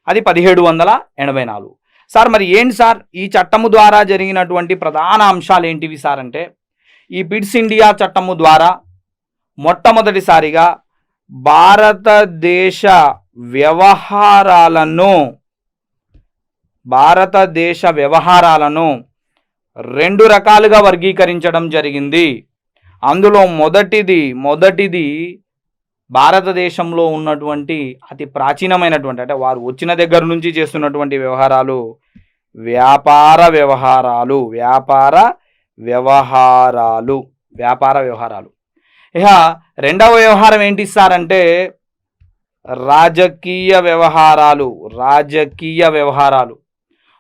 అది 1784. సార్ మరి ఏంటి సార్ ఈ చట్టము ద్వారా జరిగినటువంటి ప్రధాన అంశాలు ఏంటివి సార్ అంటే, ఈ పిట్స్ ఇండియా చట్టము ద్వారా మొట్టమొదటిసారిగా భారతదేశ వ్యవహారాలను 2 రకాలుగా వర్గీకరించడం జరిగింది. అందులో మొదటిది భారతదేశంలో ఉన్నటువంటి అతి ప్రాచీనమైనటువంటి, అంటే వారు వచ్చిన దగ్గర నుంచి చేస్తున్నటువంటి వ్యవహారాలు వ్యాపార వ్యవహారాలు. ఇక రెండవ వ్యవహారం ఏంటి సార్ అంటే రాజకీయ వ్యవహారాలు.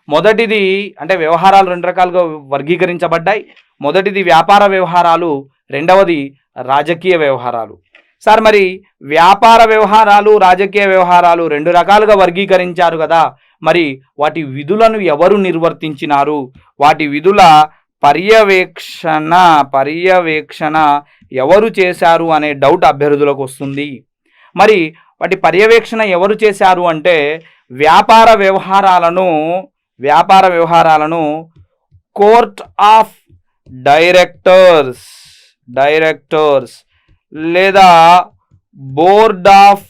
మొదటిది అంటే వ్యవహారాలు 2 రకాలుగా వర్గీకరించబడ్డాయి. మొదటిది వ్యాపార వ్యవహారాలు, రెండవది రాజకీయ వ్యవహారాలు. సార్ మరి వ్యాపార వ్యవహారాలు, రాజకీయ వ్యవహారాలు 2 రకాలుగా వర్గీకరించారు కదా, మరి వాటి విధులను ఎవరు నిర్వర్తించినారు, వాటి విధుల పర్యవేక్షణ ఎవరు చేశారు అనే డౌట్ అభ్యర్థులకు వస్తుంది. మరి వాటి పర్యవేక్షణ ఎవరు చేశారు అంటే వ్యాపార వ్యవహారాలను కోర్ట్ ఆఫ్ డైరెక్టర్స్ లేదా బోర్డ్ ఆఫ్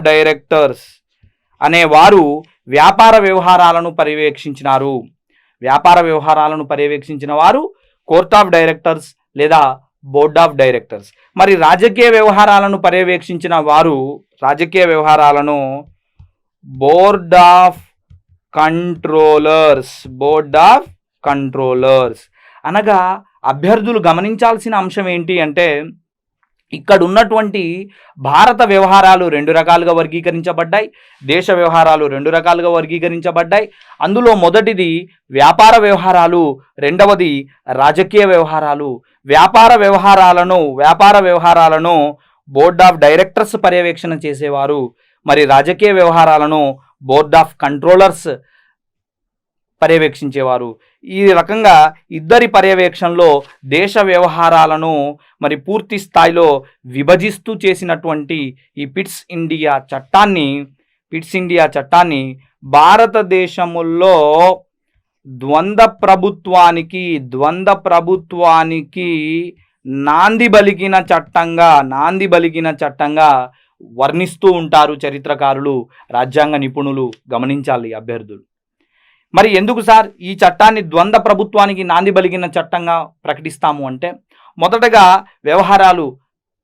డైరెక్టర్స్ అనేవారు వ్యాపార వ్యవహారాలను పర్యవేక్షించిన వారు కోర్ట్ ఆఫ్ డైరెక్టర్స్ లేదా బోర్డ్ ఆఫ్ డైరెక్టర్స్. మరి రాజకీయ వ్యవహారాలను పర్యవేక్షించిన వారు బోర్డ్ ఆఫ్ కంట్రోలర్స్. అనగా అభ్యర్థులు గమనించాల్సిన అంశం ఏంటి అంటే ఇక్కడ ఉన్నటువంటి భారత వ్యవహారాలు 2 రకాలుగా వర్గీకరించబడ్డాయి, దేశ వ్యవహారాలు 2 రకాలుగా వర్గీకరించబడ్డాయి. అందులో మొదటిది వ్యాపార వ్యవహారాలు, రెండవది రాజకీయ వ్యవహారాలు. వ్యాపార వ్యవహారాలను బోర్డ్ ఆఫ్ డైరెక్టర్స్ పర్యవేక్షణ చేసేవారు, మరి రాజకీయ వ్యవహారాలను బోర్డ్ ఆఫ్ కంట్రోలర్స్ పర్యవేక్షించేవారు. ఈ రకంగా ఇద్దరి పర్యవేక్షణలో దేశ వ్యవహారాలను మరి పూర్తి స్థాయిలో విభజిస్తూ చేసినటువంటి ఈ పిట్స్ ఇండియా చట్టాన్ని భారతదేశములో ద్వంద్వ ప్రభుత్వానికి నాంది బలిగిన చట్టంగా వర్ణిస్తూ ఉంటారు చరిత్రకారులు, రాజ్యాంగ నిపుణులు. గమనించాలి అభ్యర్థులు. మరి ఎందుకు సార్ ఈ చట్టాన్ని ద్వంద్వ ప్రభుత్వానికి నాంది బలిగిన చట్టంగా ప్రకటిస్తాము అంటే, మొదటగా వ్యవహారాలు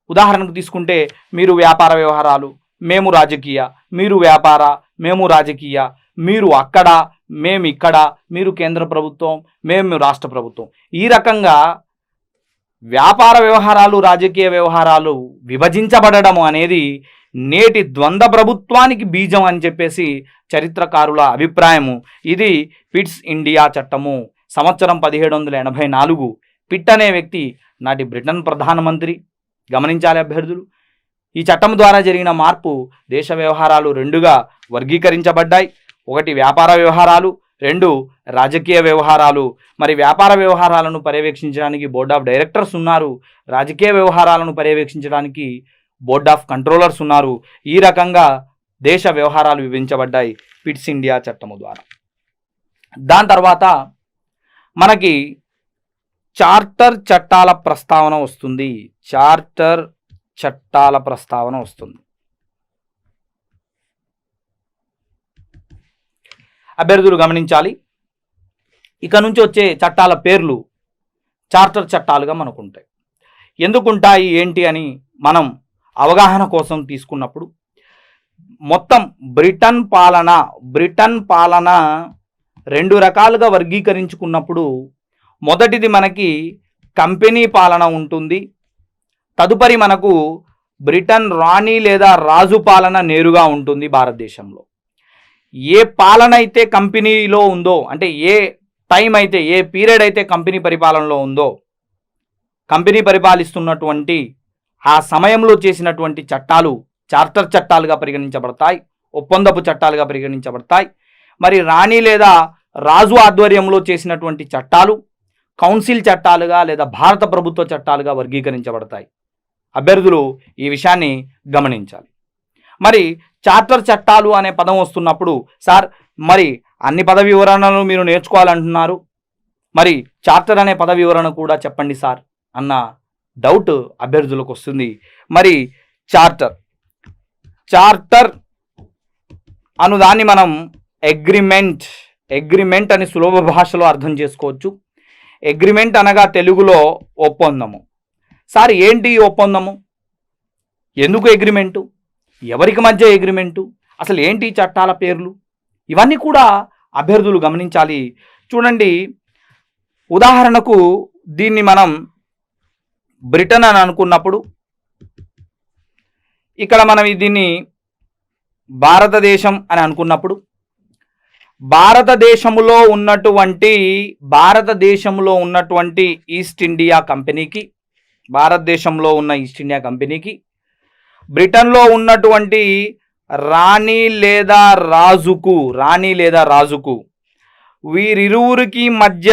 ఉదాహరణకు తీసుకుంటే, మీరు వ్యాపార వ్యవహారాలు, మేము రాజకీయ, మీరు వ్యాపార, మేము రాజకీయ, మీరు అక్కడ, మేము ఇక్కడ, మీరు కేంద్ర ప్రభుత్వం, మేము రాష్ట్ర ప్రభుత్వం. ఈ రకంగా వ్యాపార వ్యవహారాలు, రాజకీయ వ్యవహారాలు విభజించబడము అనేది నేటి ద్వంద్వ ప్రభుత్వానికి బీజం అని చెప్పేసి చరిత్రకారుల అభిప్రాయము. ఇది పిట్స్ ఇండియా చట్టము. సంవత్సరం 1784. పిట్ అనే వ్యక్తి నాటి బ్రిటన్ ప్రధానమంత్రి. గమనించాలి అభ్యర్థులు. ఈ చట్టం ద్వారా జరిగిన మార్పు దేశ వ్యవహారాలు 2గా వర్గీకరించబడ్డాయి. ఒకటి వ్యాపార వ్యవహారాలు, 2 రాజకీయ వ్యవహారాలు. మరి వ్యాపార వ్యవహారాలను పర్యవేక్షించడానికి బోర్డ్ ఆఫ్ డైరెక్టర్స్ ఉన్నారు, రాజకీయ వ్యవహారాలను పర్యవేక్షించడానికి బోర్డ్ ఆఫ్ కంట్రోలర్స్ ఉన్నారు. ఈ రకంగా దేశ వ్యవహారాలు విభజించబడ్డాయి పిట్స్ ఇండియా చట్టము ద్వారా. దాని తర్వాత మనకి చార్టర్ చట్టాల ప్రస్తావన వస్తుంది. అభ్యర్థులు గమనించాలి. ఇక నుంచి వచ్చే చట్టాల పేర్లు చార్టర్ చట్టాలుగా మనకుంటాయి. ఎందుకుంటాయి ఏంటి అని మనం అవగాహన కోసం తీసుకున్నప్పుడు, మొత్తం బ్రిటన్ పాలన 2 రకాలుగా వర్గీకరించుకున్నప్పుడు, మొదటిది మనకి కంపెనీ పాలన ఉంటుంది. తదుపరి మనకు బ్రిటన్ రాణి లేదా రాజు పాలన నేరుగా ఉంటుంది భారతదేశంలో. ఏ పాలన అయితే కంపెనీలో ఉందో, అంటే ఏ టైం అయితే, ఏ పీరియడ్ అయితే కంపెనీ పరిపాలనలో ఉందో, కంపెనీ పరిపాలిస్తున్నటువంటి ఆ సమయంలో చేసినటువంటి చట్టాలు చార్టర్ చట్టాలుగా పరిగణించబడతాయి, ఒప్పందపు చట్టాలుగా పరిగణించబడతాయి. మరి రాణి లేదా రాజు ఆధ్వర్యంలో చేసినటువంటి చట్టాలు కౌన్సిల్ చట్టాలుగా లేదా భారత ప్రభుత్వ చట్టాలుగా వర్గీకరించబడతాయి. అభ్యర్థులు ఈ విషయాన్ని గమనించాలి. మరి చార్టర్ చట్టాలు అనే పదం వస్తున్నప్పుడు, సార్ మరి అన్ని పద వివరణలు మీరు నేర్చుకోవాలంటున్నారు, మరి చార్టర్ అనే పద వివరణ కూడా చెప్పండి సార్ అన్న డౌట్ అభ్యర్థులకు వస్తుంది. మరి చార్టర్ అనుదాన్ని మనం అగ్రిమెంట్ అని సులభ భాషలో అర్థం చేసుకోవచ్చు. అగ్రిమెంట్ అనగా తెలుగులో ఒప్పందము. సార్ ఏంటి ఒప్పందము, ఎందుకు అగ్రిమెంటు, ఎవరికి మధ్య అగ్రిమెంటు, అసలు ఏంటి చట్టాల పేర్లు, ఇవన్నీ కూడా అభ్యర్థులు గమనించాలి. చూడండి, ఉదాహరణకు దీన్ని మనం బ్రిటన్ అని అనుకున్నప్పుడు, ఇక్కడ మనం దీన్ని భారతదేశం అని అనుకున్నప్పుడు, భారతదేశంలో ఉన్నటువంటి ఈస్ట్ ఇండియా కంపెనీకి, భారతదేశంలో ఉన్న ఈస్ట్ ఇండియా కంపెనీకి బ్రిటన్లో ఉన్నటువంటి రాణి లేదా రాజుకు వీరిరువురికి మధ్య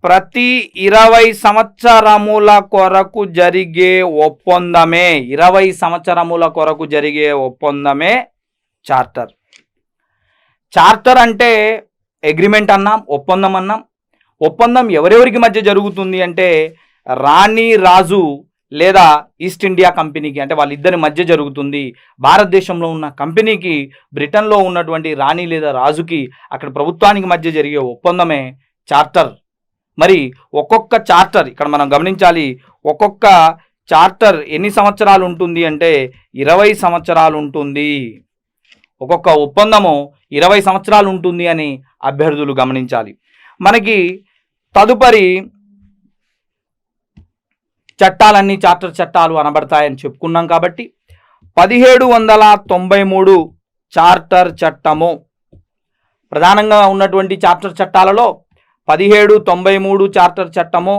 ప్రతి 20 సంవత్సరముల కొరకు జరిగే ఒప్పందమే 20 సంవత్సరముల కొరకు జరిగే ఒప్పందమే చార్టర్. చార్టర్ అంటే అగ్రిమెంట్ అన్నాం, ఒప్పందం అన్నాం. ఒప్పందం ఎవరెవరికి మధ్య జరుగుతుంది అంటే రాణి రాజు లేదా ఈస్ట్ ఇండియా కంపెనీకి, అంటే వాళ్ళిద్దరి మధ్య జరుగుతుంది. భారతదేశంలో ఉన్న కంపెనీకి బ్రిటన్లో ఉన్నటువంటి రాణి లేదా రాజుకి, అక్కడ ప్రభుత్వానికి మధ్య జరిగే ఒప్పందమే చార్టర్. మరి ఒక్కొక్క చార్టర్ ఇక్కడ మనం గమనించాలి, ఒక్కొక్క చార్టర్ ఎన్ని సంవత్సరాలు ఉంటుంది అంటే 20 సంవత్సరాలు ఉంటుంది. ఒక్కొక్క ఒప్పందము 20 సంవత్సరాలు ఉంటుంది అని అభ్యర్థులు గమనించాలి. మనకి తదుపరి చట్టాలన్నీ చార్టర్ చట్టాలు అనబడతాయని చెప్పుకున్నాం కాబట్టి 1793 చార్టర్ చట్టము ప్రధానంగా ఉన్నటువంటి చార్టర్ చట్టాలలో 1793 చార్టర్ చట్టము,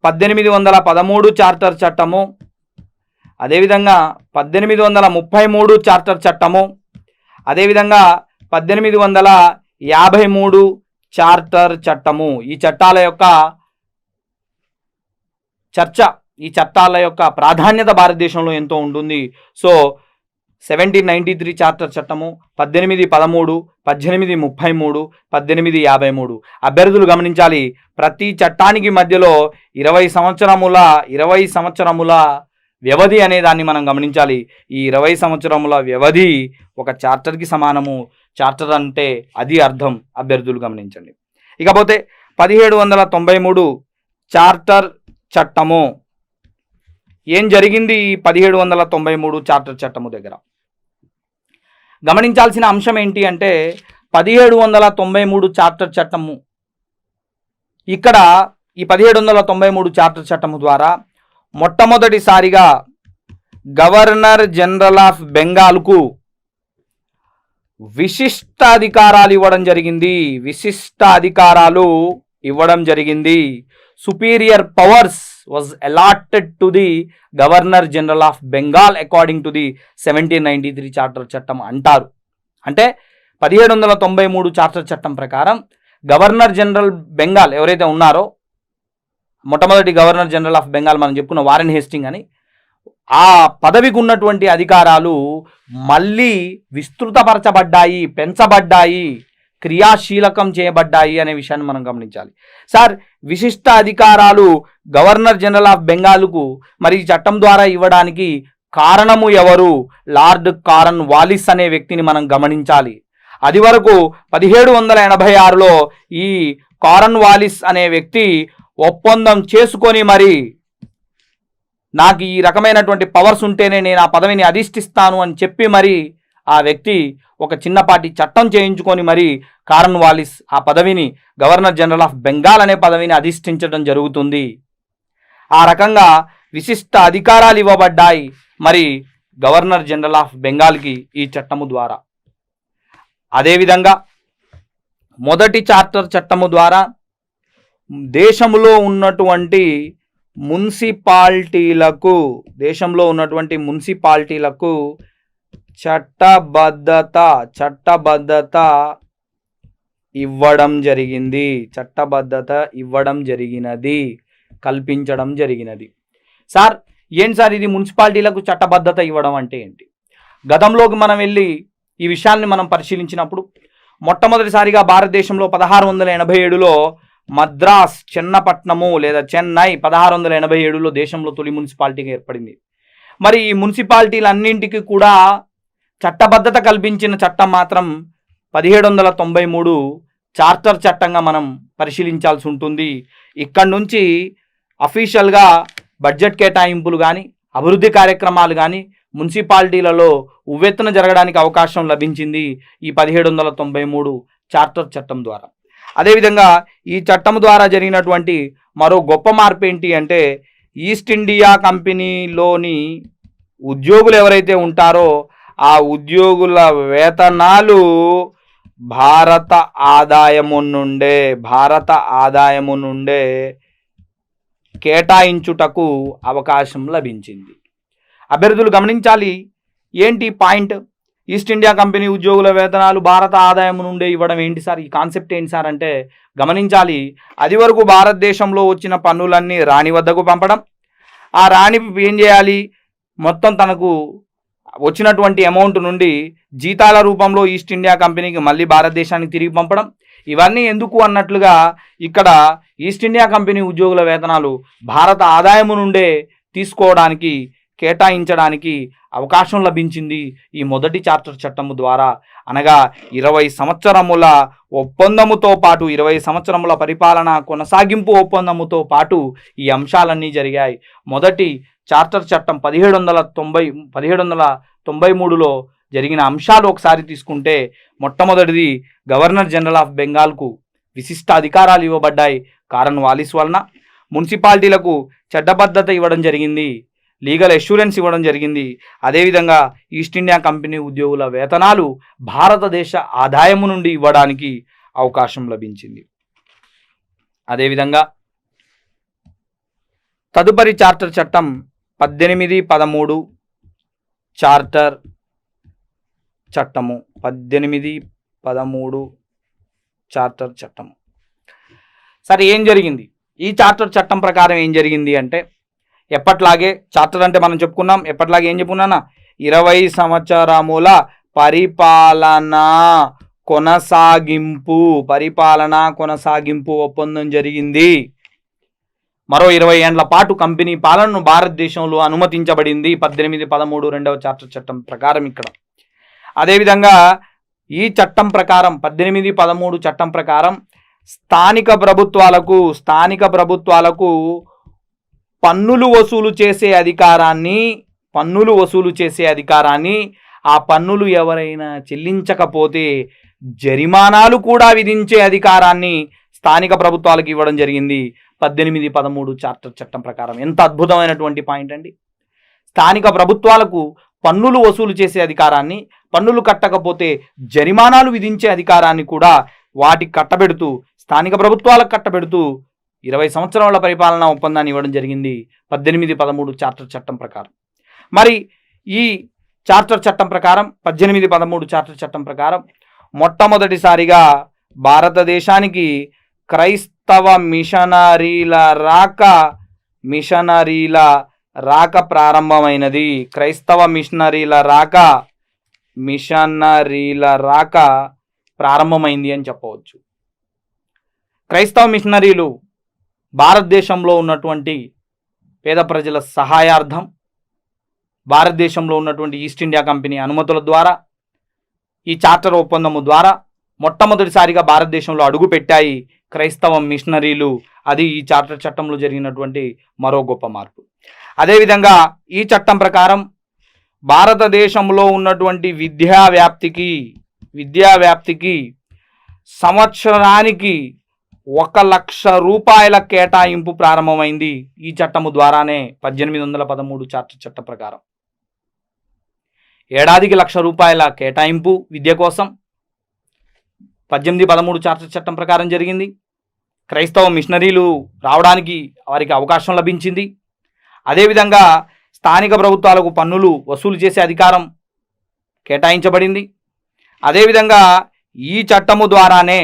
1813 చార్టర్ చట్టము, అదేవిధంగా 1833 చార్టర్ చట్టము, అదేవిధంగా 1853 చార్టర్ చట్టము. ఈ చట్టాల యొక్క చర్చ, ఈ చట్టాల యొక్క ప్రాధాన్యత భారతదేశంలో ఎంతో ఉంటుంది. సో 1793 చార్టర్ చట్టము, 1813, 1833, 1853 అభ్యర్థులు గమనించాలి. ప్రతి చట్టానికి మధ్యలో 20 సంవత్సరముల వ్యవధి అనే దాన్ని మనం గమనించాలి. ఈ 20 సంవత్సరముల వ్యవధి ఒక చార్టర్కి సమానము. చార్టర్ అంటే అది అర్థం, అభ్యర్థులు గమనించండి. ఇకపోతే 1793 చార్టర్ చట్టము ఏం జరిగింది? ఈ 1793 చార్టర్ చట్టము దగ్గర గమనించాల్సిన అంశం ఏంటి అంటే 1793 చార్టర్ చట్టము, ఇక్కడ ఈ 1793 చార్టర్ చట్టము ద్వారా మొట్టమొదటిసారిగా గవర్నర్ జనరల్ ఆఫ్ బెంగాల్కు విశిష్ట అధికారాలు ఇవ్వడం జరిగింది. Superior powers was allotted to the Governor General of Bengal according to the 1793 charter చట్టం అంటారు. అంటే 1793 చార్టర్ చట్టం ప్రకారం గవర్నర్ జనరల్ బెంగాల్ ఎవరైతే ఉన్నారో, మొట్టమొదటి గవర్నర్ జనరల్ ఆఫ్ బెంగాల్ మనం చెప్పుకున్న వారెన్ హేస్టింగ్ అని, ఆ పదవికి ఉన్నటువంటి అధికారాలు మళ్ళీ విస్తృతపరచబడ్డాయి, పెంచబడ్డాయి, క్రియాశీలకం చేయబడ్డాయి అనే విషయాన్ని మనం గమనించాలి. సార్, విశిష్ట అధికారాలు గవర్నర్ జనరల్ ఆఫ్ బెంగాల్కు మరి చట్టం ద్వారా ఇవ్వడానికి కారణము ఎవరు? లార్డ్ కారన్ వాలిస్ అనే వ్యక్తిని మనం గమనించాలి. అది వరకు 1786లో ఈ కారన్ వాలిస్ అనే వ్యక్తి ఒప్పందం చేసుకొని మరి నాకు ఈ రకమైనటువంటి పవర్స్ ఉంటేనే నేను ఆ పదవిని అధిష్ఠిస్తాను అని చెప్పి మరి ఆ వ్యక్తి ఒక చిన్నపాటి చట్టం చేయించుకొని మరి కారన్ వాలిస్ ఆ పదవిని, గవర్నర్ జనరల్ ఆఫ్ బెంగాల్ అనే పదవిని అధిష్ఠించడం జరుగుతుంది. ఆ రకంగా విశిష్ట అధికారాలు ఇవ్వబడ్డాయి మరి గవర్నర్ జనరల్ ఆఫ్ బెంగాల్కి ఈ చట్టము ద్వారా. అదేవిధంగా మొదటి చార్టర్ చట్టము ద్వారా దేశంలో ఉన్నటువంటి మున్సిపాలిటీలకు చట్టబద్ధత ఇవ్వడం జరిగినది, కల్పించడం జరిగినది. సార్ ఏంటి సార్ ఇది మున్సిపాలిటీలకు చట్టబద్ధత ఇవ్వడం అంటే ఏంటి? గతంలోకి మనం వెళ్ళి ఈ విషయాన్ని మనం పరిశీలించినప్పుడు మొట్టమొదటిసారిగా భారతదేశంలో 1687లో మద్రాస్, చెన్నపట్నము లేదా చెన్నై 1687లో దేశంలో తొలి మున్సిపాలిటీగా ఏర్పడింది. మరి ఈ మున్సిపాలిటీలన్నింటికి కూడా చట్టబద్ధత కల్పించిన చట్టం మాత్రం 1793 చార్టర్ చట్టంగా మనం పరిశీలించాల్సి ఉంటుంది. ఇక్కడి నుంచి అఫీషియల్గా బడ్జెట్ కేటాయింపులు కానీ, అభివృద్ధి కార్యక్రమాలు కానీ మున్సిపాలిటీలలో ఉవ్వెత్తున జరగడానికి అవకాశం లభించింది ఈ 1793 చార్టర్ చట్టం ద్వారా. అదేవిధంగా ఈ చట్టం ద్వారా జరిగినటువంటి మరో గొప్ప మార్పు ఏంటి అంటే, ఈస్ట్ ఇండియా కంపెనీలోని ఉద్యోగులు ఎవరైతే ఉంటారో ఆ ఉద్యోగుల వేతనాలు భారత ఆదాయము నుండే కేటాయించుటకు అవకాశం లభించింది. అభ్యర్థులు గమనించాలి, ఏంటి పాయింట్? ఈస్ట్ ఇండియా కంపెనీ ఉద్యోగుల వేతనాలు భారత ఆదాయం నుండే ఇవ్వడం ఏంటి సార్? ఈ కాన్సెప్ట్ ఏంటి సార్ అంటే గమనించాలి. అది వరకు భారతదేశంలో వచ్చిన పన్నులన్నీ రాణి వద్దకు పంపడం, ఆ రాణి ఏం చేయాలి, మొత్తం తనకు వచ్చినటువంటి అమౌంట్ నుండి జీతాల రూపంలో ఈస్ట్ ఇండియా కంపెనీకి మళ్ళీ భారతదేశానికి తిరిగి పంపడం. ఇవన్నీ ఎందుకు అన్నట్లుగా ఇక్కడ ఈస్ట్ ఇండియా కంపెనీ ఉద్యోగుల వేతనాలు భారత ఆదాయము నుండే తీసుకోవడానికి, కేటాయించడానికి అవకాశం లభించింది ఈ మొదటి చార్టర్ చట్టము ద్వారా. అనగా 20 సంవత్సరముల ఒప్పందముతో పాటు, 20 సంవత్సరముల పరిపాలన కొనసాగింపు ఒప్పందముతో పాటు ఈ అంశాలన్నీ జరిగాయి. మొదటి చార్టర్ చట్టం 1793లో జరిగిన అంశాలు ఒకసారి తీసుకుంటే, మొట్టమొదటిది గవర్నర్ జనరల్ ఆఫ్ బెంగాల్కు విశిష్ట అధికారాలు ఇవ్వబడ్డాయి కార్న్వాలిస్ వలన. మున్సిపాలిటీలకు చట్టబద్ధత ఇవ్వడం జరిగింది, లీగల్ అష్యూరెన్స్ ఇవ్వడం జరిగింది. అదేవిధంగా ఈస్ట్ ఇండియా కంపెనీ ఉద్యోగుల వేతనాలు భారతదేశ ఆదాయము నుండి ఇవ్వడానికి అవకాశం లభించింది. అదేవిధంగా తదుపరి చార్టర్ చట్టం 1813 చార్టర్ చట్టము. 1813 చార్టర్ చట్టము. సరే, ఏం జరిగింది ఈ చార్టర్ చట్టం ప్రకారం? ఏం జరిగింది అంటే, ఎప్పట్లాగే చార్టర్ అంటే మనం చెప్పుకున్నాం, ఎప్పట్లాగే ఏం చెప్పుకున్నా, 20 సంవత్సరముల పరిపాలనా కొనసాగింపు ఒప్పందం జరిగింది. మరో 20 ఏండ్ల పాటు కంపెనీ పాలనను భారతదేశంలో అనుమతించబడింది 1813 రెండవ చార్టర్ చట్టం ప్రకారం ఇక్కడ. అదేవిధంగా ఈ చట్టం ప్రకారం 1813 చట్టం ప్రకారం స్థానిక ప్రభుత్వాలకు పన్నులు వసూలు చేసే అధికారాన్ని, ఆ పన్నులు ఎవరైనా చెల్లించకపోతే జరిమానాలు కూడా విధించే అధికారాన్ని స్థానిక ప్రభుత్వాలకు ఇవ్వడం జరిగింది 1813 చార్టర్ చట్టం ప్రకారం. ఎంత అద్భుతమైనటువంటి పాయింట్ అండి! స్థానిక ప్రభుత్వాలకు పన్నులు వసూలు చేసే అధికారాన్ని, పన్నులు కట్టకపోతే జరిమానాలు విధించే అధికారాన్ని కూడా వాటికి కట్టబెడుతూ, స్థానిక ప్రభుత్వాలకు కట్టబెడుతూ 20 సంవత్సరాల పరిపాలనా ఒప్పందాన్ని ఇవ్వడం జరిగింది 1813 చార్టర్ చట్టం ప్రకారం. మరి ఈ చార్టర్ చట్టం ప్రకారం 1813 చార్టర్ చట్టం ప్రకారం మొట్టమొదటిసారిగా భారతదేశానికి క్రైస్తవ మిషనరీల రాక ప్రారంభమైనది. క్రైస్తవ మిషనరీల రాక ప్రారంభమైంది అని చెప్పవచ్చు. క్రైస్తవ మిషనరీలు భారతదేశంలో ఉన్నటువంటి పేద ప్రజల సహాయార్థం భారతదేశంలో ఉన్నటువంటి ఈస్ట్ ఇండియా కంపెనీ అనుమతుల ద్వారా, ఈ చార్టర్ ఒప్పందము ద్వారా మొట్టమొదటిసారిగా భారతదేశంలో అడుగుపెట్టాయి క్రైస్తవ మిషనరీలు. అది ఈ చార్టర్ చట్టంలో జరిగినటువంటి మరో గొప్ప మార్పు. అదేవిధంగా ఈ చట్టం ప్రకారం భారతదేశంలో ఉన్నటువంటి విద్యా వ్యాప్తికి సంవత్సరానికి 1,00,000 రూపాయల కేటాయింపు ప్రారంభమైంది ఈ చట్టము ద్వారానే. 1813 చార్టర్ చట్టం ప్రకారం ఏడాదికి 1,00,000 రూపాయల కేటాయింపు విద్య కోసం. 1813 చార్టర్ చట్టం ప్రకారం జరిగింది. క్రైస్తవ మిషనరీలు రావడానికి వారికి అవకాశం లభించింది. అదేవిధంగా స్థానిక ప్రభుత్వాలకు పన్నులు వసూలు చేసే అధికారం కేటాయించబడింది. అదేవిధంగా ఈ చట్టము ద్వారానే,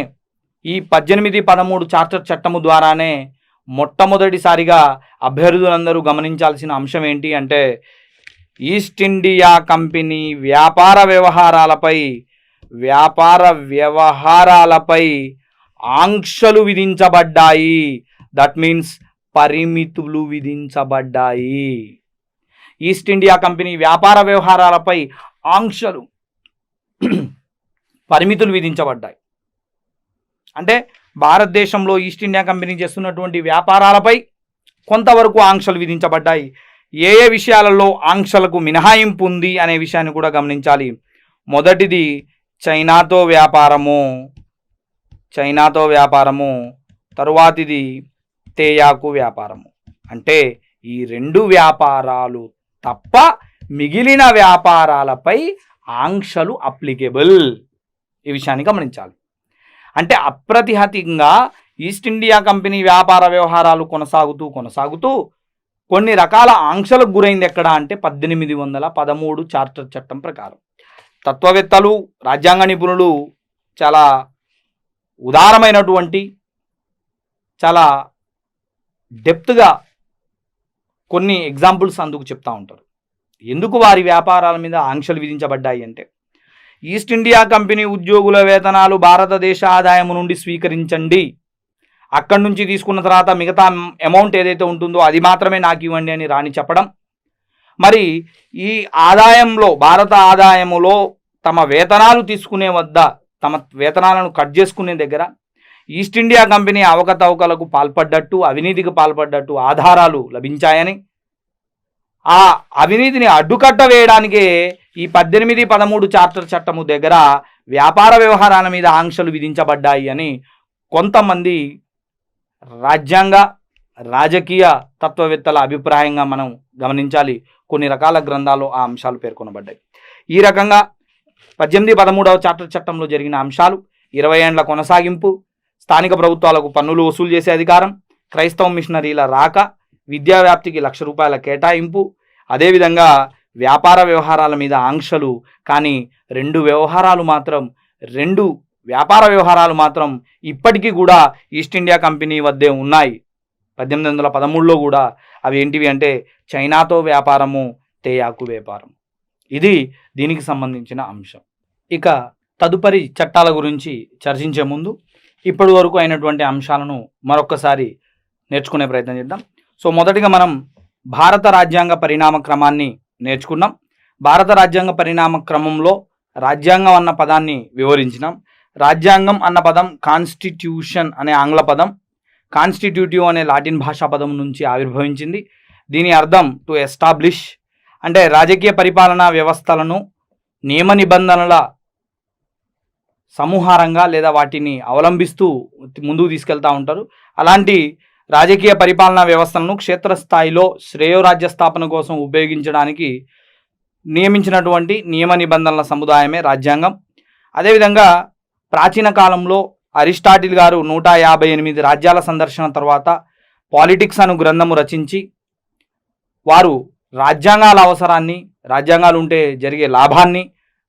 ఈ 1813 చార్టర్ చట్టము ద్వారానే మొట్టమొదటిసారిగా అభ్యర్థులందరూ గమనించాల్సిన అంశం ఏంటి అంటే, ఈస్ట్ ఇండియా కంపెనీ వ్యాపార వ్యవహారాలపై ఆంక్షలు విధించబడ్డాయి. దట్ మీన్స్ పరిమితులు విధించబడ్డాయి. ఈస్ట్ ఇండియా కంపెనీ వ్యాపార వ్యవహారాలపై ఆంక్షలు, పరిమితులు విధించబడ్డాయి. అంటే భారతదేశంలో ఈస్ట్ ఇండియా కంపెనీ చేస్తున్నటువంటి వ్యాపారాలపై కొంతవరకు ఆంక్షలు విధించబడ్డాయి. ఏ ఏ విషయాలలో ఆంక్షలకు మినహాయింపు ఉంది అనే విషయాన్ని కూడా గమనించాలి. మొదటిది చైనాతో వ్యాపారము, తరువాతిది తేయాకు వ్యాపారము. అంటే ఈ రెండు వ్యాపారాలు తప్ప మిగిలిన వ్యాపారాలపై ఆంక్షలు అప్లికేబుల్. ఈ విషయాన్ని గమనించాలి. అంటే అప్రతిహతంగా ఈస్ట్ ఇండియా కంపెనీ వ్యాపార వ్యవహారాలు కొనసాగుతూ కొన్ని రకాల ఆంక్షలకు గురైంది ఎక్కడ అంటే 1813 చార్టర్ చట్టం ప్రకారం. తత్వవేత్తలు, రాజ్యాంగ నిపుణులు చాలా ఉదారమైనటువంటి, చాలా డెప్త్గా కొన్ని ఎగ్జాంపుల్స్ అందుకు చెప్తూ ఉంటారు. ఎందుకు వారి వ్యాపారాల మీద ఆంక్షలు విధించబడ్డాయి అంటే, ఈస్ట్ ఇండియా కంపెనీ ఉద్యోగుల వేతనాలు భారతదేశ ఆదాయం నుండి స్వీకరించండి, అక్కడి నుంచి తీసుకున్న తర్వాత మిగతా అమౌంట్ ఏదైతే ఉంటుందో అది మాత్రమే నాకు ఇవ్వండి అని రాణి చెప్పడం. మరి ఈ ఆదాయంలో, భారత ఆదాయములో తమ వేతనాలు తీసుకునే వద్ద, తమ వేతనాలను కట్ చేసుకునే దగ్గర ఈస్ట్ ఇండియా కంపెనీ అవకతవకలకు పాల్పడ్డట్టు, అవినీతికి పాల్పడ్డట్టు ఆధారాలు లభించాయని, ఆ అవినీతిని అడ్డుకట్ట వేయడానికే ఈ 1813 చార్టర్ చట్టము దగ్గర వ్యాపార వ్యవహారాల మీద ఆంక్షలు విధించబడ్డాయి అని కొంతమంది రాజకీయ తత్వవేత్తల అభిప్రాయంగా మనం గమనించాలి. కొన్ని రకాల గ్రంథాల్లో ఆ అంశాలు పేర్కొనబడ్డాయి. ఈ రకంగా 1813వ చార్టర్ చట్టంలో జరిగిన అంశాలు 20 ఏండ్ల కొనసాగింపు, స్థానిక ప్రభుత్వాలకు పన్నులు వసూలు చేసే అధికారం, క్రైస్తవ మిషనరీల రాక, విద్యా వ్యాప్తికి ₹1,00,000 కేటాయింపు, అదేవిధంగా వ్యాపార వ్యవహారాల మీద ఆంక్షలు. కానీ రెండు వ్యాపార వ్యవహారాలు మాత్రం ఇప్పటికీ కూడా ఈస్ట్ ఇండియా కంపెనీ వద్దే ఉన్నాయి. 1813లో కూడా అవి ఏంటివి అంటే చైనాతో వ్యాపారము, తేయాకు వ్యాపారం. ఇది దీనికి సంబంధించిన అంశం. ఇక తదుపరి చట్టాల గురించి చర్చించే ముందు ఇప్పటి వరకు అయినటువంటి అంశాలను మరొక్కసారి నేర్చుకునే ప్రయత్నం చేద్దాం. సో మొదటిగా మనం భారత రాజ్యాంగ పరిణామ క్రమాన్ని నేర్చుకున్నాం. భారత రాజ్యాంగ పరిణామ క్రమంలో రాజ్యాంగం అన్న పదాన్ని వివరించినాం. రాజ్యాంగం అన్న పదం కాన్స్టిట్యూషన్ అనే ఆంగ్ల పదం, కాన్స్టిట్యూటివ్ అనే లాటిన్ భాషా పదం నుంచి ఆవిర్భవించింది. దీని అర్థం టు ఎస్టాబ్లిష్, అంటే రాజకీయ పరిపాలనా వ్యవస్థలను నియమ నిబంధనల సమూహారంగా లేదా వాటిని అవలంబిస్తూ ముందుకు తీసుకెళ్తూ ఉంటారు. అలాంటి రాజకీయ పరిపాలనా వ్యవస్థలను క్షేత్రస్థాయిలో శ్రేయోరాజ్య స్థాపన కోసం ఉపయోగించడానికి నియమించినటువంటి నియమ నిబంధనల సముదాయమే రాజ్యాంగం. అదేవిధంగా ప్రాచీన కాలంలో అరిస్టాటిల్ గారు 158 రాజ్యాల సందర్శన తర్వాత పాలిటిక్స్ అను గ్రంథము రచించి వారు రాజ్యాంగాల అవసరాన్ని, రాజ్యాంగాలు ఉంటే జరిగే లాభాన్ని,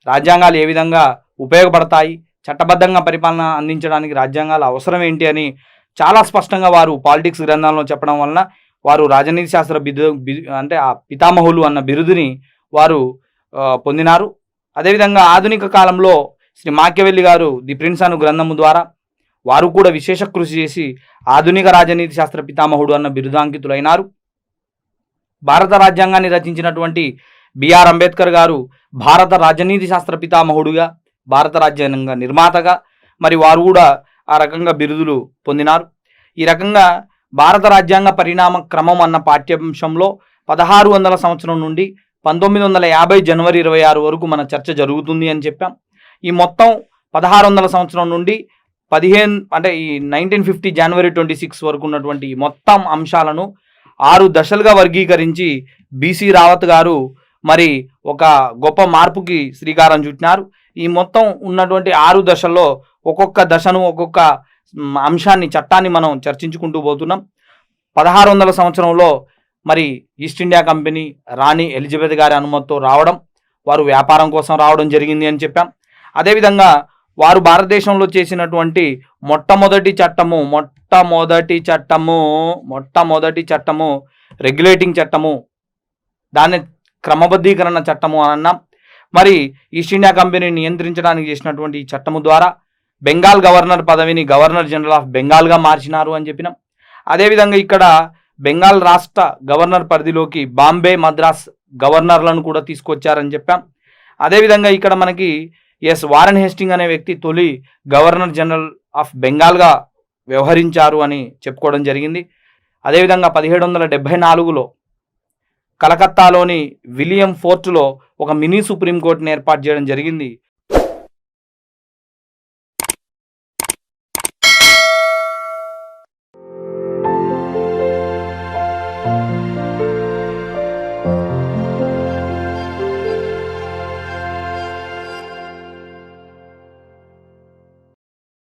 రాజ్యాంగాలు ఏ విధంగా ఉపయోగపడతాయి, చట్టబద్ధంగా పరిపాలన అందించడానికి రాజ్యాంగాల అవసరం ఏంటి అని చాలా స్పష్టంగా వారు పాలిటిక్స్ గ్రంథాల్లో చెప్పడం వలన వారు రాజనీతి శాస్త్ర అంటే ఆ పితామహులు అన్న బిరుదుని వారు పొందినారు. అదేవిధంగా ఆధునిక కాలంలో శ్రీ మాకియవెల్లి గారు ది ప్రిన్స్ అను గ్రంథము ద్వారా వారు కూడా విశేష కృషి చేసి ఆధునిక రాజనీతి శాస్త్ర పితామహుడు అన్న బిరుదాంకితులైనారు. భారత రాజ్యాంగాన్ని రచించినటువంటి బిఆర్ అంబేద్కర్ గారు భారత రాజనీతి శాస్త్ర పితామహుడుగా, భారత రాజ్యాంగ నిర్మాతగా మరి వారు కూడా ఆ రకంగా బిరుదులు పొందినారు. ఈ రకంగా భారత రాజ్యాంగ పరిణామ క్రమం అన్న పాఠ్యాంశంలో 1600 సంవత్సరం నుండి 1950 జనవరి 26 వరకు మన చర్చ జరుగుతుంది అని చెప్పాం. ఈ మొత్తం 1600 సంవత్సరం నుండి 1950 జనవరి 26 వరకు ఉన్నటువంటి మొత్తం అంశాలను 6 దశలుగా వర్గీకరించి బీసీ రావత్ గారు మరి ఒక గొప్ప మార్పుకి శ్రీకారం చుట్టినారు. ఈ మొత్తం ఉన్నటువంటి 6 దశల్లో ఒక్కొక్క దశను ఒక్కొక్క అంశాన్ని చట్టాన్ని మనం చర్చించుకుంటూ పోతున్నాం. 1600 సంవత్సరంలో మరి ఈస్ట్ ఇండియా కంపెనీ రాణి ఎలిజబెత్ గారి అనుమతితో రావడం, వారు వ్యాపారం కోసం రావడం జరిగింది అని చెప్పాం. అదేవిధంగా వారు భారతదేశంలో చేసినటువంటి మొట్టమొదటి చట్టము రెగ్యులేటింగ్ చట్టము, దాన్ని క్రమబద్ధీకరణ చట్టము అని అన్నాం. మరి ఈస్ట్ ఇండియా కంపెనీని నియంత్రించడానికి చేసినటువంటి ఈ చట్టము ద్వారా బెంగాల్ గవర్నర్ పదవిని గవర్నర్ జనరల్ ఆఫ్ బెంగాల్గా మార్చినారు అని చెప్పినాం. అదేవిధంగా ఇక్కడ బెంగాల్ రాష్ట్ర గవర్నర్ పరిధిలోకి బాంబే, మద్రాస్ గవర్నర్లను కూడా తీసుకొచ్చారని చెప్పాం. అదేవిధంగా ఇక్కడ మనకి వారెన్ హేస్టింగ్ అనే వ్యక్తి తొలి గవర్నర్ జనరల్ ఆఫ్ బెంగాల్గా వ్యవహరించారు అని చెప్పుకోవడం జరిగింది. అదేవిధంగా 1774లో కలకత్తాలోని విలియం ఫోర్ట్లో ఒక మినీ సుప్రీంకోర్టుని ఏర్పాటు చేయడం జరిగింది.